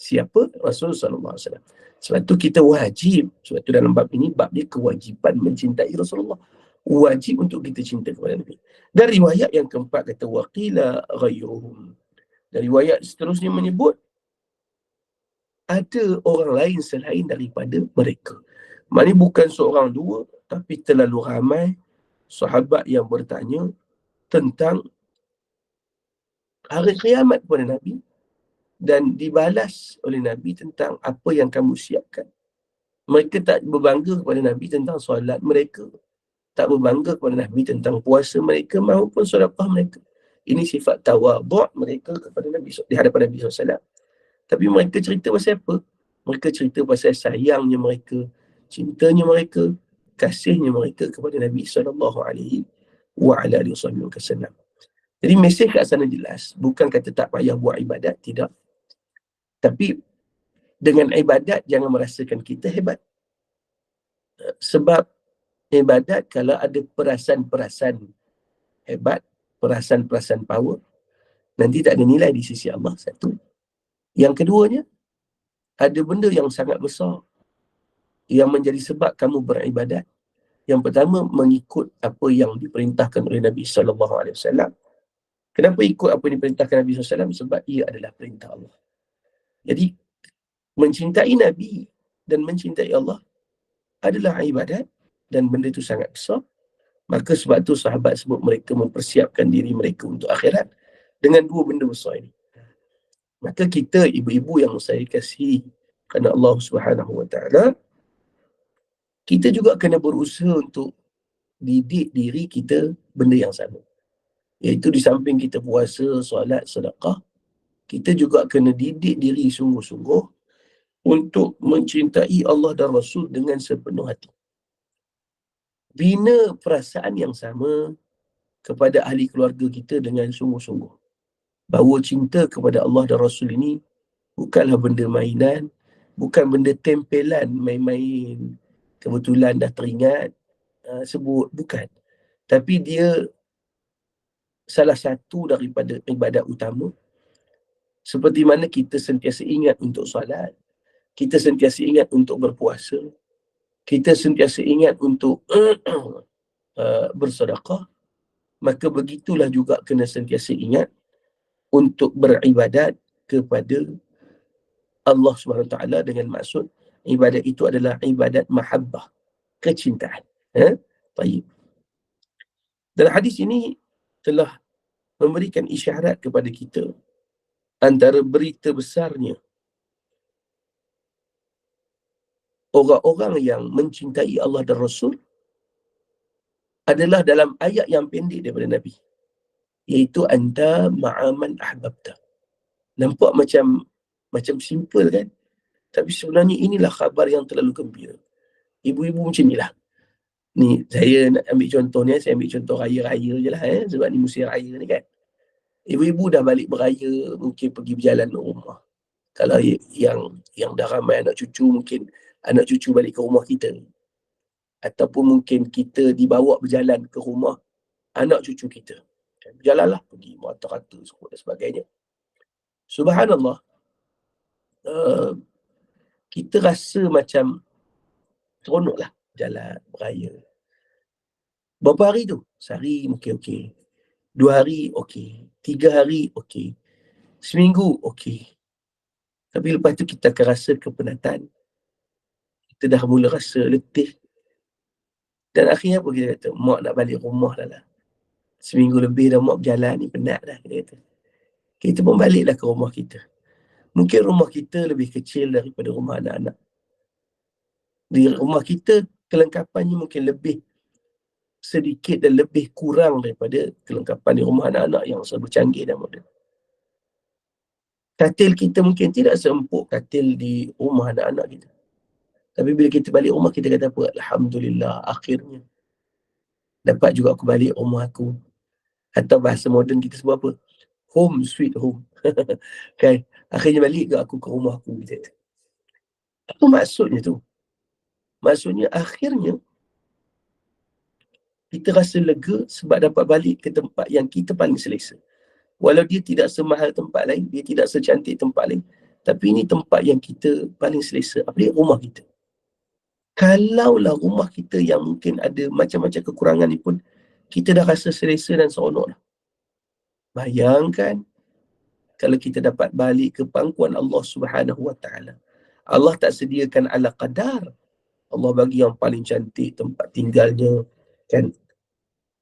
Siapa? Rasulullah SAW. Sebab tu kita wajib, sebab tu dalam bab ini, bab dia kewajipan mencintai Rasulullah. Wajib untuk kita cinta kepada Nabi. Dan riwayat yang keempat kata waqila ghairuhum. Dan riwayat seterusnya menyebut ada orang lain selain daripada mereka. Maksudnya bukan seorang dua, tapi terlalu ramai sahabat yang bertanya tentang hari kiamat kepada Nabi, dan dibalas oleh Nabi tentang apa yang kamu siapkan. Mereka tak berbangga kepada Nabi tentang solat mereka, tak berbangga kepada Nabi tentang puasa mereka maupun sedekah mereka. Ini sifat tawaduk mereka kepada Nabi di hadapan Nabi SAW. Tapi mereka cerita pasal apa? Mereka cerita pasal sayangnya mereka, cintanya mereka, kasihnya mereka kepada Nabi SAW. Jadi mesej kat sana jelas. Bukan kata tak payah buat ibadat, tidak. Tapi dengan ibadat jangan merasakan kita hebat. Sebab ibadat kalau ada perasan-perasan hebat, perasan-perasan power, nanti tak ada nilai di sisi Allah. Satu. Yang keduanya, ada benda yang sangat besar yang menjadi sebab kamu beribadat. Yang pertama, mengikut apa yang diperintahkan oleh Nabi SAW. Kenapa ikut apa yang diperintahkan Nabi SAW? Sebab ia adalah perintah Allah. Jadi, mencintai Nabi dan mencintai Allah adalah ibadat, dan benda itu sangat besar. Maka sebab tu sahabat sebut mereka mempersiapkan diri mereka untuk akhirat dengan dua benda besar ini. Maka kita ibu-ibu yang saya kasihi kerana Allah Subhanahu Wa Taala, kita juga kena berusaha untuk didik diri kita benda yang sama. Iaitu di samping kita puasa, solat, sedekah, kita juga kena didik diri sungguh-sungguh untuk mencintai Allah dan Rasul dengan sepenuh hati. Bina perasaan yang sama kepada ahli keluarga kita dengan sungguh-sungguh. Bahawa cinta kepada Allah dan Rasul ini bukanlah benda mainan, bukan benda tempelan, main-main, kebetulan dah teringat, sebut, bukan. Tapi dia salah satu daripada ibadat utama, Seperti mana kita sentiasa ingat untuk solat, kita sentiasa ingat untuk berpuasa, kita sentiasa ingat untuk bersedekah, maka begitulah juga kena sentiasa ingat untuk beribadat kepada Allah SWT dengan maksud ibadat itu adalah ibadat mahabbah, kecintaan. Baik. Dalam hadis ini telah memberikan isyarat kepada kita antara berita besarnya orang-orang yang mencintai Allah dan Rasul adalah dalam ayat yang pendek daripada Nabi, iaitu anta ma'aman ahbabta. Nampak macam simple kan? Tapi sebenarnya inilah khabar yang terlalu gembira. Ibu-ibu macam inilah. Ni saya nak ambil contoh ni, saya ambil contoh raya-raya je lah, sebab ni musim raya ni kan. Ibu-ibu dah balik beraya, mungkin pergi berjalan ke rumah. Kalau yang dah ramai anak cucu, mungkin anak cucu balik ke rumah kita. Ataupun mungkin kita dibawa berjalan ke rumah anak cucu kita. Berjalanlah, pergi motor-motor dan sebagainya. Subhanallah, kita rasa macam seronoklah jalan, beraya. Berapa hari tu? Sehari mungkin okey. 2 hari okey. 3 hari okey. Seminggu okey. Tapi lepas tu kita akan rasa kepenatan. Kita dah mula rasa letih. Dan akhirnya apa kita kata? Mak nak balik rumah lah. Seminggu lebih dah mak berjalan ni, penat dah kita kata. Kita pun baliklah ke rumah kita. Mungkin rumah kita lebih kecil daripada rumah anak-anak. Di rumah kita kelengkapannya mungkin lebih sedikit dan lebih kurang daripada kelengkapan di rumah anak-anak yang serba canggih dan moden. Katil kita mungkin tidak seempuk katil di rumah anak-anak kita. Tapi bila kita balik rumah, kita kata apa? Alhamdulillah, akhirnya dapat juga aku balik rumah aku. Atau bahasa moden kita sebut apa? Home sweet home. Kan? Akhirnya balik ke aku ke rumah aku. Gitu. Apa maksudnya tu? Maksudnya akhirnya kita rasa lega sebab dapat balik ke tempat yang kita paling selesa. Walau dia tidak semahal tempat lain, dia tidak secantik tempat lain, tapi ini tempat yang kita paling selesa. Apa dia? Rumah kita. Kalaulah rumah kita yang mungkin ada macam-macam kekurangan ni pun, kita dah rasa selesa dan seronok dah. Bayangkan kalau kita dapat balik ke pangkuan Allah Subhanahu Wa Taala. Allah tak sediakan ala qadar. Allah bagi yang paling cantik tempat tinggalnya, kan?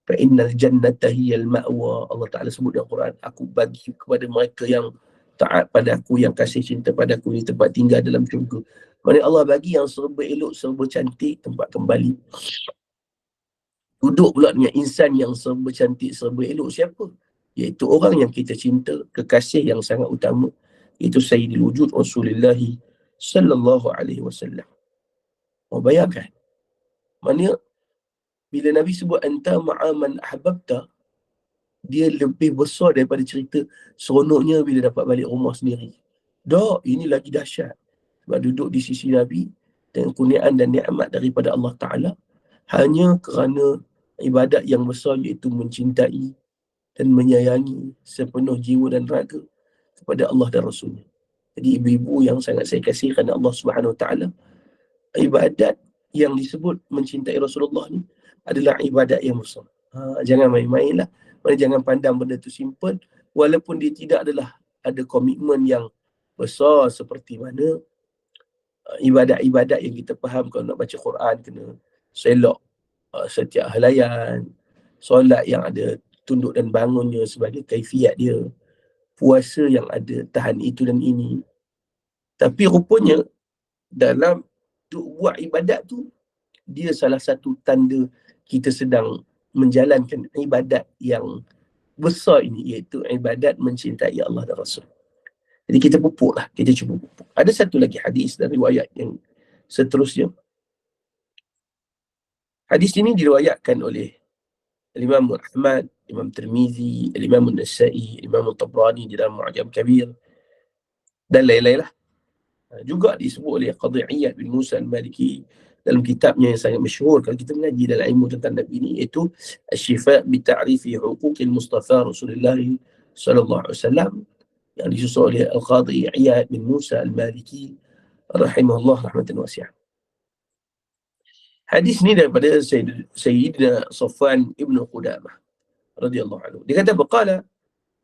Fa innal jannata hiyal ma'wa. Allah Taala sebut dalam Quran, aku bagi kepada mereka yang taat pada aku, yang kasih cinta pada aku, ni tempat tinggal dalam syurga. Maksudnya Allah bagi yang serba elok, serba cantik tempat kembali. Duduk pula dengan insan yang serba cantik, serba elok. Siapa? Iaitu orang yang kita cinta, kekasih yang sangat utama, itu Sayyidil Wujud Rasulullah sallallahu alaihi wasallam. Oh, bayangkan. Maknanya bila Nabi sebut anta ma'aman ahbabta, dia lebih besar daripada cerita seronoknya bila dapat balik rumah sendiri. Dah, ini lagi dahsyat. Sebab duduk di sisi Nabi dengan kurniaan dan nikmat daripada Allah Ta'ala hanya kerana ibadat yang besar, iaitu mencintai dan menyayangi sepenuh jiwa dan raga kepada Allah dan Rasulnya. Jadi ibu-ibu yang sangat saya kasih kerana Allah Subhanahu Wa Ta'ala, ibadat yang disebut mencintai Rasulullah ni adalah ibadat yang besar. Jangan main-main lah. Jangan pandang benda tu simple, walaupun dia tidak adalah ada komitmen yang besar seperti mana ibadat-ibadat yang kita faham. Kalau nak baca Quran, kena selok setiap helayan, solat yang ada tunduk dan bangunnya sebagai kaifiat dia, puasa yang ada tahan itu dan ini. Tapi rupanya dalam buat ibadat tu, dia salah satu tanda kita sedang menjalankan ibadat yang besar ini, iaitu ibadat mencintai Allah dan Rasul. Jadi kita pupuklah, kita cuba pupuk. Ada satu lagi hadis dan riwayat yang seterusnya. Hadis ini diriwayatkan oleh Imam Ahmad, Imam Tirmizi, Imam An-Nasa'i, Imam Tabrani di dalam Mu'jam Kabir dan lain-lain lah. Juga disebut oleh Qadhi Iyad bin Musa al-Maliki dalam kitabnya yang sangat masyhur kalau kita mengaji dalam ilmu tentang Nabi ini, iaitu Asy-Syifa' bi Ta'rifi Huquqil Mustafa Rasulullah sallallahu alaihi wasallam, yang disusun oleh Al-Qadhi Iyad bin Musa Al-Maliki rahimahullah rahmatan wasi'ah. Hadis ni daripada Sayyidina Safwan ibn Qudamah radhiyallahu anhu. Dia kata berqala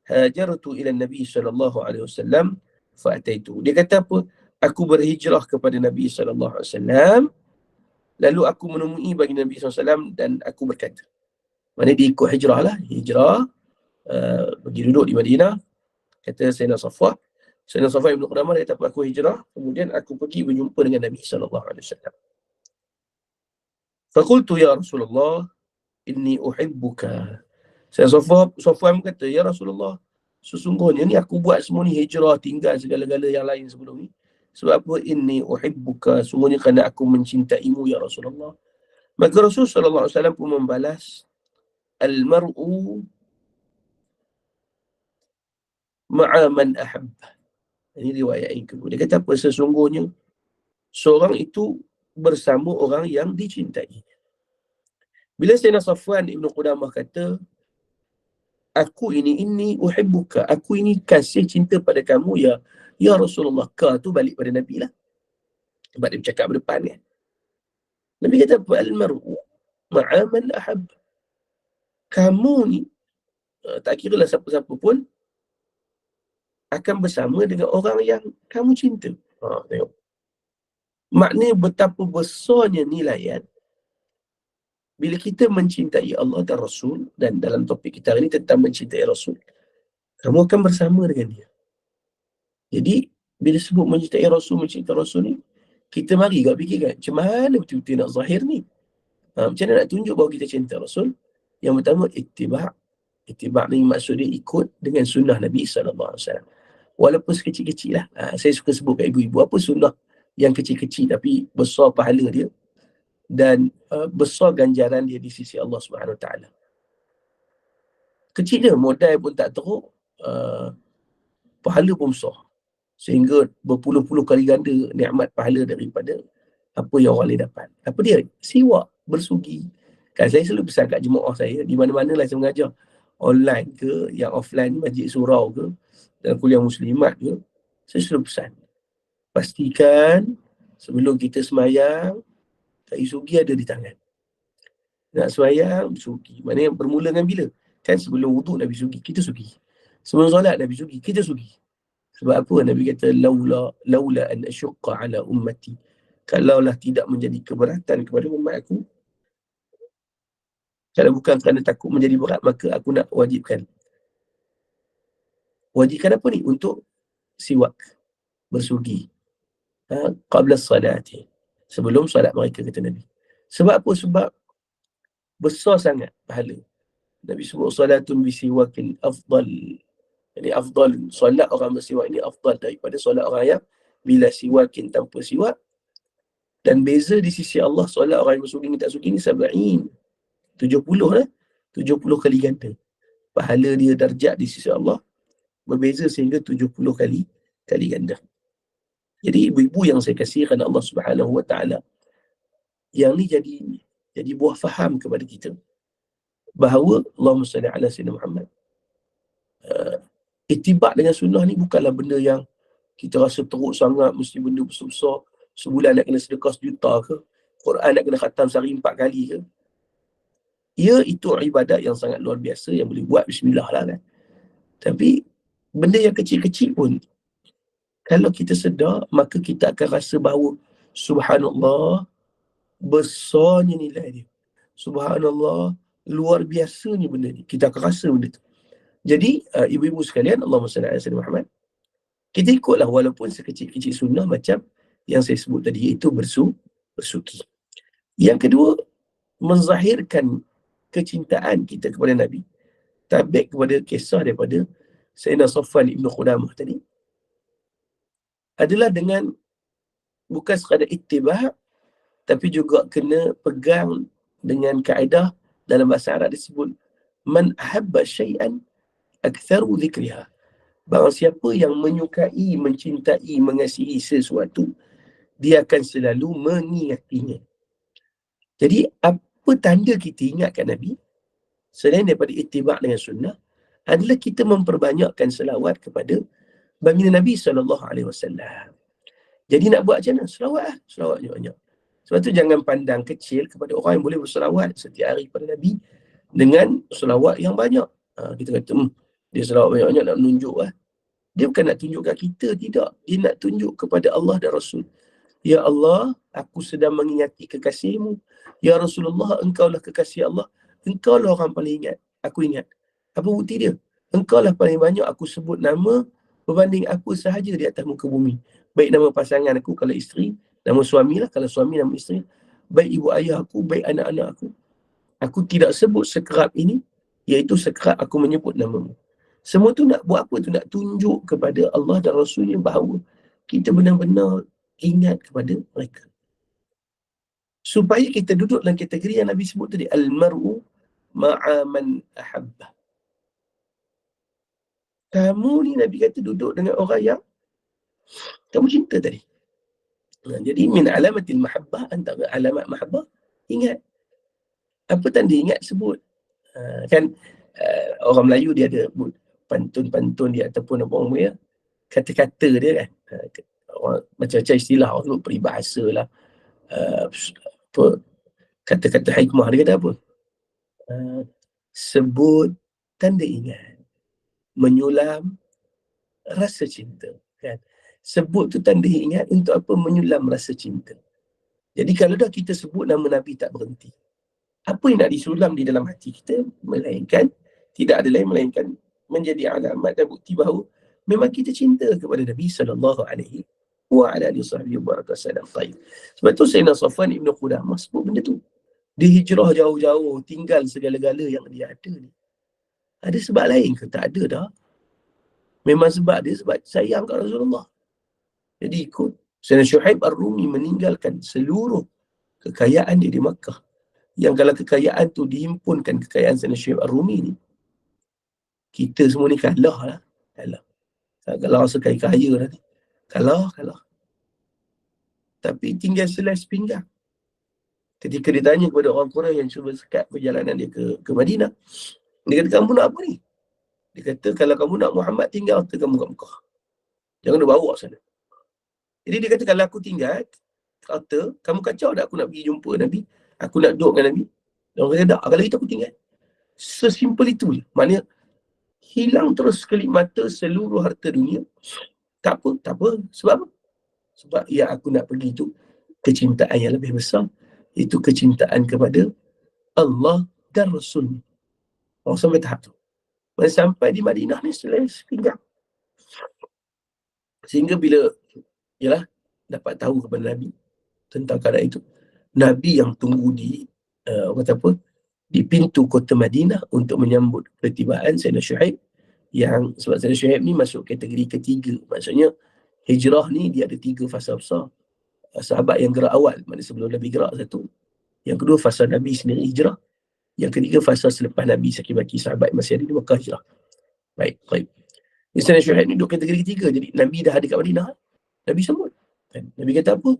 hajartu ila Nabi sallallahu alaihi wasallam fa ataitu. Dia kata apa? Aku berhijrah kepada Nabi sallallahu alaihi wasallam, lalu aku menemui bagi Nabi sallallahu alaihi wasallam dan aku berkata. Mana dia ikut hijrah lah, hijrah pergi duduk di Madinah. Kata Sayyidina Safwan ibn Qudamah, dia kata aku hijrah, kemudian aku pergi berjumpa dengan Nabi sallallahu alaihi wasallam. Faqultu ya Rasulullah inni uhibbuka. Saya Safwan kata, ya Rasulullah, sesungguhnya ni aku buat semua ni hijrah, tinggal segala-gala yang lain sebelum ni. Sebab apa? Inni uhibbuka, sungguhnya kerana aku mencintaimu ya Rasulullah. Maka Rasul sallallahu alaihi wasallam pun membalas, al-mar'u ma'a man ahabba. Ini riwayat yang kedua. Dia kata apa? Sesungguhnya seorang itu bersama orang yang dicintai. Bila Sayyidina Safwan ibn Qudamah kata, aku ini uhibbuka, aku ini kasih cinta pada kamu ya Rasulullah. Ka tu balik pada Nabi lah. Sebab dia bercakap berdepan kan. Nabi kata, al-mar'u ma'a man ahab. Kamu ni, tak kira lah siapa-siapa pun, akan bersama dengan orang yang kamu cinta. Tengok. Maknanya betapa besarnya nilaian bila kita mencintai Allah dan Rasul, dan dalam topik kita hari ini tentang mencintai Rasul, kamu akan bersama dengan dia. Jadi, bila sebut mencintai Rasul ni, kita mari kat fikirkan, macam mana betul-betul nak zahir ni? Macam mana nak tunjuk bahawa kita cinta Rasul? Yang pertama, ittiba'. Ittiba' ni maksud dia ikut dengan sunnah Nabi SAW. Walaupun sekecil-kecil lah. Saya suka sebut kat ibu-ibu, apa sunnah yang kecil-kecil tapi besar pahala dia dan besar ganjaran dia di sisi Allah Subhanahu Taala. Kecil dia, modal pun tak teruk, pahala pun besar. Sehingga berpuluh-puluh kali ganda nikmat pahala daripada apa yang orang lain dapat. Apa dia? Siwak, bersugi. Kan saya selalu pesan kat jemaah saya, di mana-mana lah saya mengajar, online ke, yang offline, majlis surau ke, dalam kuliah muslimat ke, saya selalu pesan, pastikan sebelum kita semayang, kayu sugi ada di tangan. Nak semayang, sugi. Maknanya bermula dengan bila? Kan sebelum wuduk Nabi sugi, kita sugi. Sebelum solat Nabi sugi, kita sugi. Sebab apa? Nabi kata, laula an asyuqqa ala ummati. Kalaulah tidak menjadi keberatan kepada umat aku, kalau bukan kerana takut menjadi berat, maka aku nak wajibkan. Wajibkan apa ni? Untuk siwak, bersugi. Qabla salati. Sebelum salat mereka, kata Nabi. Sebab apa? Sebab besar sangat pahala. Nabi sebut salatun bisiwakin afdal. Jadi afdal, solat orang bersiwak ini afdal daripada solat orang yang bila siwakin tanpa siwak. Dan beza di sisi Allah, solat orang yang bersugi ni tak sugi ni 70. 70 lah. 70 kali ganda. Pahala dia, darjat di sisi Allah berbeza sehingga 70 kali ganda. Jadi ibu-ibu yang saya kasih kerana Allah Subhanahu Wa Taala, yang ni jadi buah faham kepada kita bahawa Allahumma salli ala sayyidina Muhammad, itibak dengan sunnah ni bukanlah benda yang kita rasa teruk sangat, mesti benda besar-besar, sebulan nak kena sedekah 1 juta ke, Quran nak kena khatam sehari 4 kali ke. Ya, itu ibadat yang sangat luar biasa yang boleh buat bismillah lah kan. Tapi benda yang kecil-kecil pun, kalau kita sedar, maka kita akan rasa bahawa subhanallah, besarnya nilai dia. Subhanallah, luar biasanya benda ni. Kita akan rasa benda tu. Jadi, ibu-ibu sekalian, Allahumma salli ala sayyidina Muhammad, kita ikutlah walaupun sekecil-kecil sunnah macam yang saya sebut tadi, iaitu bersuki. Yang kedua, menzahirkan kecintaan kita kepada Nabi. Tabik kepada kisah daripada Sayyidina Safwan ibn Qudamah tadi, adalah dengan bukan sekadar ittiba', tapi juga kena pegang dengan kaedah dalam bahasa Arab disebut man ahabba syai'an aktharu dhikriha. Barang siapa yang menyukai, mencintai, mengasihi sesuatu, dia akan selalu mengingatinya. Jadi apa tanda kita ingatkan Nabi selain daripada ittiba' dengan sunnah adalah kita memperbanyakkan selawat kepada baginda Nabi SAW. Jadi nak buat macam mana? Selawat lah. Selawat banyak-banyak. Sebab tu jangan pandang kecil kepada orang yang boleh berselawat setiap hari kepada Nabi dengan selawat yang banyak. Kita kata, dia selawat banyak-banyak nak menunjuk lah. Dia bukan nak tunjuk kat kita, tidak. Dia nak tunjuk kepada Allah dan Rasul. Ya Allah, aku sedang mengingati kekasihmu. Ya Rasulullah, engkaulah kekasih Allah. Engkaulah orang paling ingat. Aku ingat. Apa bukti dia? Engkaulah paling banyak aku sebut nama berbanding apa sahaja di atas muka bumi. Baik nama pasangan aku kalau isteri, nama suami lah kalau suami, nama isteri. Baik ibu ayah aku, baik anak-anak aku. Aku tidak sebut sekerap ini, iaitu sekerap aku menyebut namamu. Semua tu nak buat apa tu? Nak tunjuk kepada Allah dan Rasulnya bahawa kita benar-benar ingat kepada mereka. Supaya kita duduk dalam kategori yang Nabi sebut tadi, al-mar'u ma'a man ahabbah. Kamu ni Nabi kata duduk dengan orang yang kamu cinta tadi. Jadi min alamatil mahabbah, antara alamat mahabbah, ingat. Apa tanda ingat? Sebut. Kan orang Melayu dia ada pantun-pantun dia ataupun apa orang ya, kata-kata dia kan. Macam-macam istilah orang peribahasa lah. Apa, kata-kata hikmah dia kata apa? Sebut tanda ingat, menyulam rasa cinta, kan? Sebut tu tanda ingat untuk apa? Menyulam rasa cinta. Jadi kalau dah kita sebut nama Nabi tak berhenti, apa yang nak disulam di dalam hati kita? Melainkan, tidak ada lain melainkan menjadi alamat dan bukti bahawa memang kita cinta kepada Nabi SAW. Sebab tu Sayyidina Safwan Ibn Qudamah sebut benda tu. Dia hijrah jauh-jauh, tinggal segala-gala yang dia ada ni. Ada sebab lain ke? Tak ada dah. Memang sebab dia sebab sayang kat Rasulullah. Jadi ikut. Sayyidina Syuaib Ar-Rumi meninggalkan seluruh kekayaan dia di Makkah. Yang kalau kekayaan tu dihimpunkan, kekayaan Sayyidina Syuaib Ar-Rumi ni, kita semua ni kalah lah. Kalah. Kalau rasa kaya nanti. Kalah. Tapi tinggal selai sepinggang. Ketika ditanya kepada orang Quraisy yang cuba sekat perjalanan dia ke Madinah, dia kata, kamu nak apa ni? Dia kata, kalau kamu nak Muhammad, tinggal harta kamu kat Mekah. Jangan dia bawa sana. Jadi dia kata, kalau aku tinggal harta, kamu kacau tak aku nak pergi jumpa Nabi? Aku nak duduk dengan Nabi? Dan orang kata, tak. Kalau itu aku tinggal. Sesimpel itu je. Maknanya, hilang terus kelip mata seluruh harta dunia. Tak apa. Sebab apa? Sebab yang aku nak pergi itu kecintaan yang lebih besar. Itu kecintaan kepada Allah dan Rasul. Orang sampai tahap tu. Sampai di Madinah ni selai sepinggang. Sehingga bila dapat tahu kepada Nabi tentang keadaan itu, Nabi yang tunggu di di pintu kota Madinah untuk menyambut ketibaan Sayyidina Syuaib, yang sebab Sayyidina Syuaib ni masuk kategori ketiga. Maksudnya hijrah ni dia ada 3 fasa besar. Sahabat yang gerak awal, maknanya sebelum Nabi gerak satu. Yang kedua fasa Nabi sendiri hijrah. Yang ketiga fasa selepas Nabi sakit-baki sahabat masih ada di Makkah hijrah. Baik. Sayyidina Syuaib ni duduk kategori ketiga. Jadi Nabi dah ada kat Madinah, Nabi sambut. Nabi kata apa?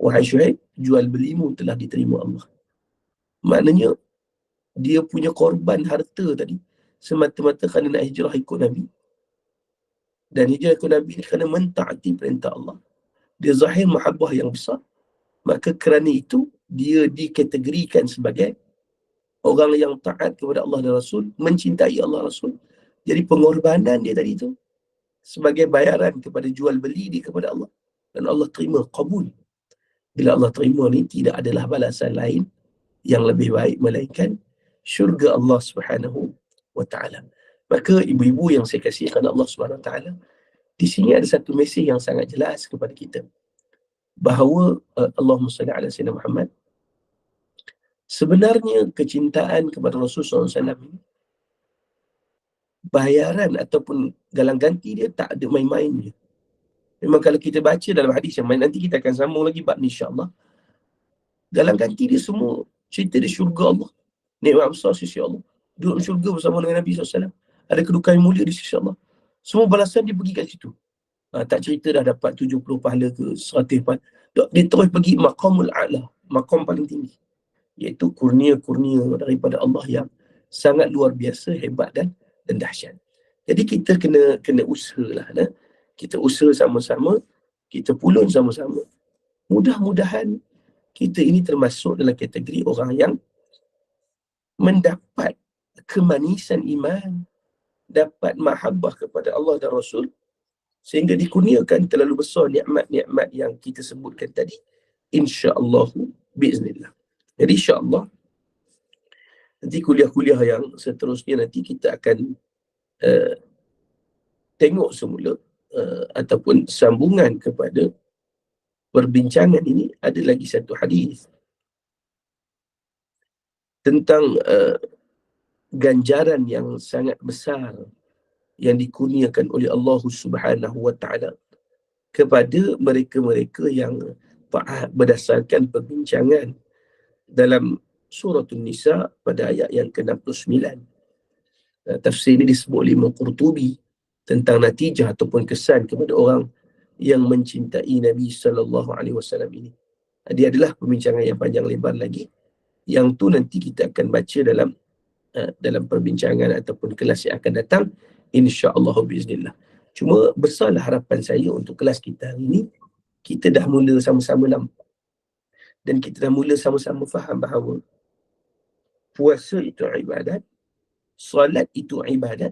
Wahai Syuaib, jual belimu telah diterima Allah. Maknanya dia punya korban harta tadi semata-mata kerana nak hijrah ikut Nabi. Dan hijrah ikut Nabi ni kerana mentaati perintah Allah. Dia zahir mahabbah yang besar. Maka kerana itu dia dikategorikan sebagai orang yang taat kepada Allah dan Rasul, mencintai Allah Rasul. Jadi pengorbanan dia tadi tu sebagai bayaran kepada jual beli dia kepada Allah. Dan Allah terima, qabul. Bila Allah terima ni, tidak adalah balasan lain yang lebih baik melainkan syurga Allah Subhanahu wa ta'ala. Maka ibu-ibu yang saya kasihkan Allah Subhanahu wa ta'ala, di sini ada satu mesej yang sangat jelas kepada kita. Bahawa Allahumma salli ala Sayyidina Muhammad, sebenarnya kecintaan kepada Rasulullah SAW ini, bayaran ataupun galang ganti dia tak ada main-main dia. Memang kalau kita baca dalam hadis yang nanti kita akan sambung lagi bab ni insya-Allah. Galang ganti dia semua cerita di syurga Allah. Nikmat besar sisi Allah. Duduk di syurga bersama dengan Nabi SAW. Ada kedudukan yang mulia di sisi Allah. Semua balasan dia pergi kat situ. Tak cerita dah dapat 70 pahala ke 100 pahala. Dia terus pergi maqamul a'la, maqam paling tinggi. Iaitu kurnia-kurnia daripada Allah yang sangat luar biasa, hebat dan dahsyat. Jadi kita kena usahalah. Kita usaha sama-sama, kita pulun sama-sama. Mudah-mudahan kita ini termasuk dalam kategori orang yang mendapat kemanisan iman, dapat mahabbah kepada Allah dan Rasul, sehingga dikurniakan terlalu besar nikmat-nikmat yang kita sebutkan tadi, insya-Allah biiznillah. Jadi insya-Allah nanti kuliah-kuliah yang seterusnya nanti kita akan tengok semula ataupun sambungan kepada perbincangan ini. Ada lagi satu hadis tentang ganjaran yang sangat besar yang dikurniakan oleh Allah Subhanahu wa taala kepada mereka-mereka yang taat berdasarkan perbincangan dalam surah An-Nisa pada ayat yang ke-69. Tafsir ini disebut oleh Imam Qurtubi tentang natijah ataupun kesan kepada orang yang mencintai Nabi sallallahu alaihi wasallam ini. Dia adalah perbincangan yang panjang lebar lagi. Yang tu nanti kita akan baca dalam perbincangan ataupun kelas yang akan datang, insya-Allah biiznillah. Cuma besarlah harapan saya untuk kelas kita hari ini, kita dah mula sama-sama nampak dan kita dah mula sama-sama faham bahawa puasa itu ibadat, solat itu ibadat,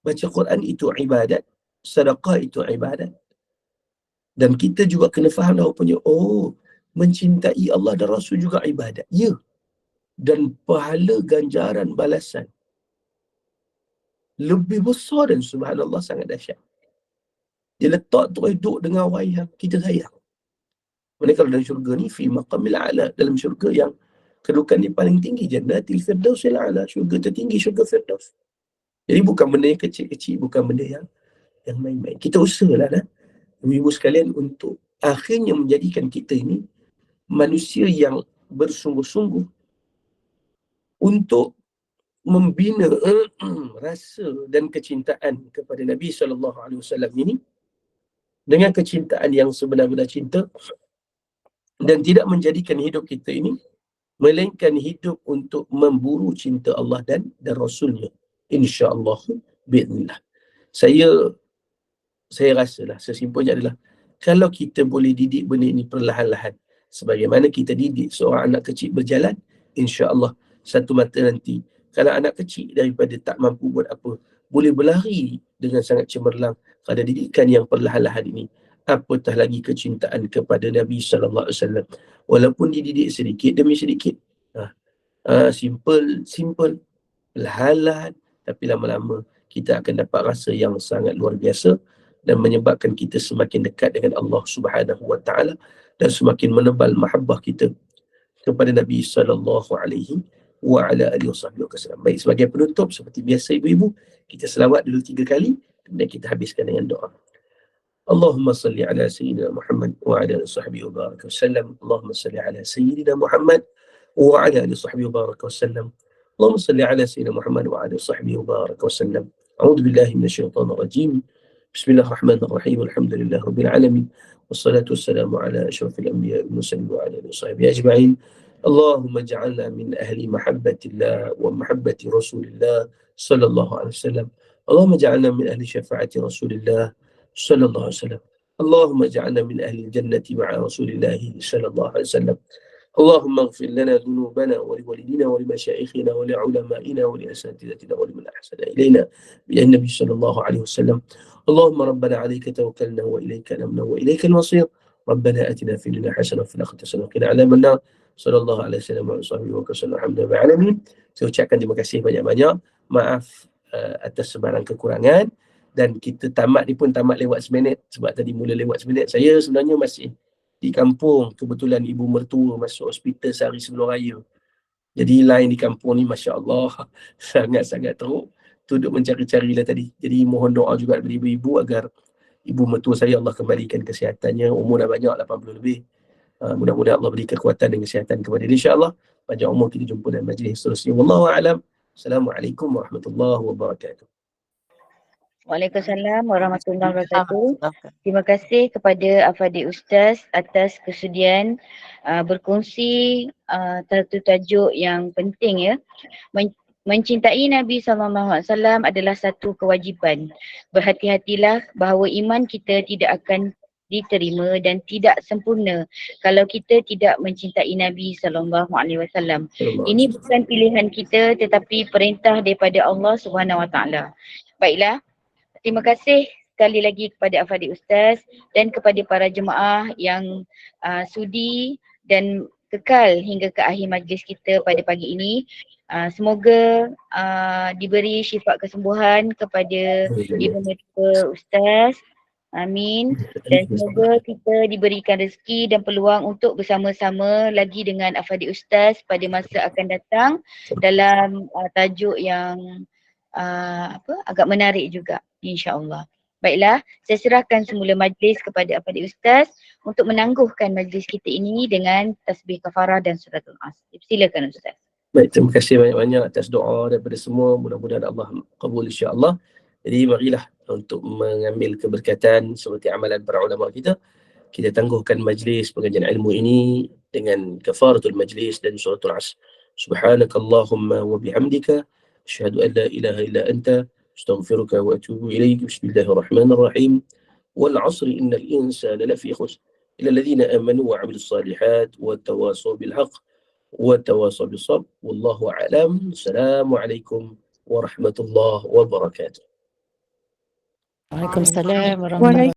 baca Quran itu ibadat, sedekah itu ibadat. Dan kita juga kena faham rupanya, mencintai Allah dan Rasul juga ibadat. Ya. Dan pahala ganjaran balasan lebih besar dan subhanallah sangat dahsyat. Dia letak tu duduk dengan orang yang kita sayang. Mereka dalam syurga ni, fi maqamil a'la, dalam syurga yang kedudukan dia paling tinggi, jannatil firdausil a'la, syurga tertinggi, syurga firdaus. Jadi bukan benda yang kecil-kecil, bukan benda yang main-main. Kita usahalah ibu sekalian untuk akhirnya menjadikan kita ini manusia yang bersungguh-sungguh untuk membina rasa dan kecintaan kepada Nabi SAW ini dengan kecintaan yang sebenar-benar cinta, dan tidak menjadikan hidup kita ini melainkan hidup untuk memburu cinta Allah dan Rasulnya, insya-Allah biiznillah. Saya rasalah sesimpelnya adalah kalau kita boleh didik benda ini perlahan-lahan sebagaimana kita didik seorang anak kecil berjalan, insya-Allah satu mata nanti kalau anak kecil daripada tak mampu buat apa boleh berlari dengan sangat cemerlang pada didikan yang perlahan-lahan ini, apatah lagi kecintaan kepada Nabi sallallahu alaihi wasallam. Walaupun dididik sedikit demi sedikit, simple, perlahan-lahan, tapi lama-lama kita akan dapat rasa yang sangat luar biasa dan menyebabkan kita semakin dekat dengan Allah Subhanahu wa taala dan semakin menebal mahabbah kita kepada Nabi sallallahu alaihi wa ala alihi wasallam. Baik, sebagai penutup seperti biasa ibu-ibu, kita selawat dulu 3 kali dan kita habiskan dengan doa. Allahumma salli ala sayyidina Muhammad wa ala alihi sahbihi wa baraka wasallam. Allahumma salli ala sayyidina Muhammad wa ala alihi sahbihi wa baraka wasallam. Allahumma salli ala sayyidina Muhammad wa ala alihi sahbihi wa baraka wasallam. A'udzu billahi minasyaitonir rajim. Bismillahirrahmanirrahim. Alhamdulillah rabbil alamin. Wassalatu wassalamu ala asyrafil anbiya'i wal mursalin wa ala alihi washabihi ajma'in. Allahumma ja'alna min ahli mahabbatillah wa mahabbati Rasulillah sallallahu alaihi wasallam. Allahumma ja'alna min ahli syafaati Rasulillah sallallahu alaihi wasallam. Allahumma ja'alna min ahli jannati ma'a Rasulillah sallallahu alaihi wasallam. اللهم اغفر لنا ذنوبنا ولوالدينا ولمشايخنا ولعلمائنا ولأساتذتنا ولمن أحسن إلينا بالنبي صلى الله عليه وسلم. اللهم ربنا عليك توكلنا وإليك أنبنا وإليك المصير. ربنا آتنا في الدنيا حسنة وفي الآخرة حسنة وقنا عذاب النار. صلى الله عليه وسلم وصحبه وسلم. Alhamdulillah alamin. Saya ucapkan terima kasih banyak-banyak. Maaf atas sebarang kekurangan, dan kita tamat ni pun tamat lewat seminit sebab tadi mula lewat seminit. Saya sebenarnya masih di kampung, kebetulan ibu mertua masuk hospital sehari sebelum raya. Jadi line di kampung ni Masya Allah sangat-sangat teruk. Duduk mencari-cari lah tadi. Jadi mohon doa juga daripada ibu-ibu agar ibu mertua saya Allah kembalikan kesihatannya. Umur dah banyak, 80 lebih. Mudah-mudahan Allah beri kekuatan dan kesihatan kepada dia, insya-Allah. Panjang umur, kita jumpa dalam majlis seterusnya. Wallahu a'lam. Assalamualaikum warahmatullahi wabarakatuh. Waalaikumsalam warahmatullahi wabarakatuh. Terima kasih kepada Al-Fadhil Ustaz atas kesudian berkongsi satu tajuk yang penting ya. Mencintai Nabi SAW adalah satu kewajipan. Berhati-hatilah bahawa iman kita tidak akan diterima dan tidak sempurna kalau kita tidak mencintai Nabi SAW. Ini bukan pilihan kita tetapi perintah daripada Allah SWT. Baiklah, terima kasih sekali lagi kepada Afadik Ustaz dan kepada para jemaah yang sudi dan kekal hingga ke akhir majlis kita pada pagi ini. Semoga diberi syifa kesembuhan kepada Ibu Mertua Ustaz. Amin. Dan semoga kita diberikan rezeki dan peluang untuk bersama-sama lagi dengan Afadik Ustaz pada masa akan datang dalam tajuk yang agak menarik juga, insya-Allah. Baiklah, saya serahkan semula majlis kepada Afadik Ustaz untuk menangguhkan majlis kita ini dengan tasbih kafarah dan suratul As. Silakan Ustaz. Baik, terima kasih banyak-banyak atas doa daripada semua. Mudah-mudahan Allah kabul insya-Allah. Jadi marilah untuk mengambil keberkatan seperti amalan para ulama kita. Kita tangguhkan majlis pengajian ilmu ini dengan kafaratul majlis dan suratul As. Subhanakallahumma wa bihamdika asyhadu an la ilaha illa anta astaghfiruka wa atubu ilaik. Bismillahirrahmanirrahim. Wal 'asri innal insana lafi khusr illa alladhina amanu wa 'amilus salihat wa tawasaw bil haqq wa tawasaw bis sabr. Wallahu a'lam. Assalamualaikum warahmatullahi wabarakatuh. Waalaikumsalam warahmatullahi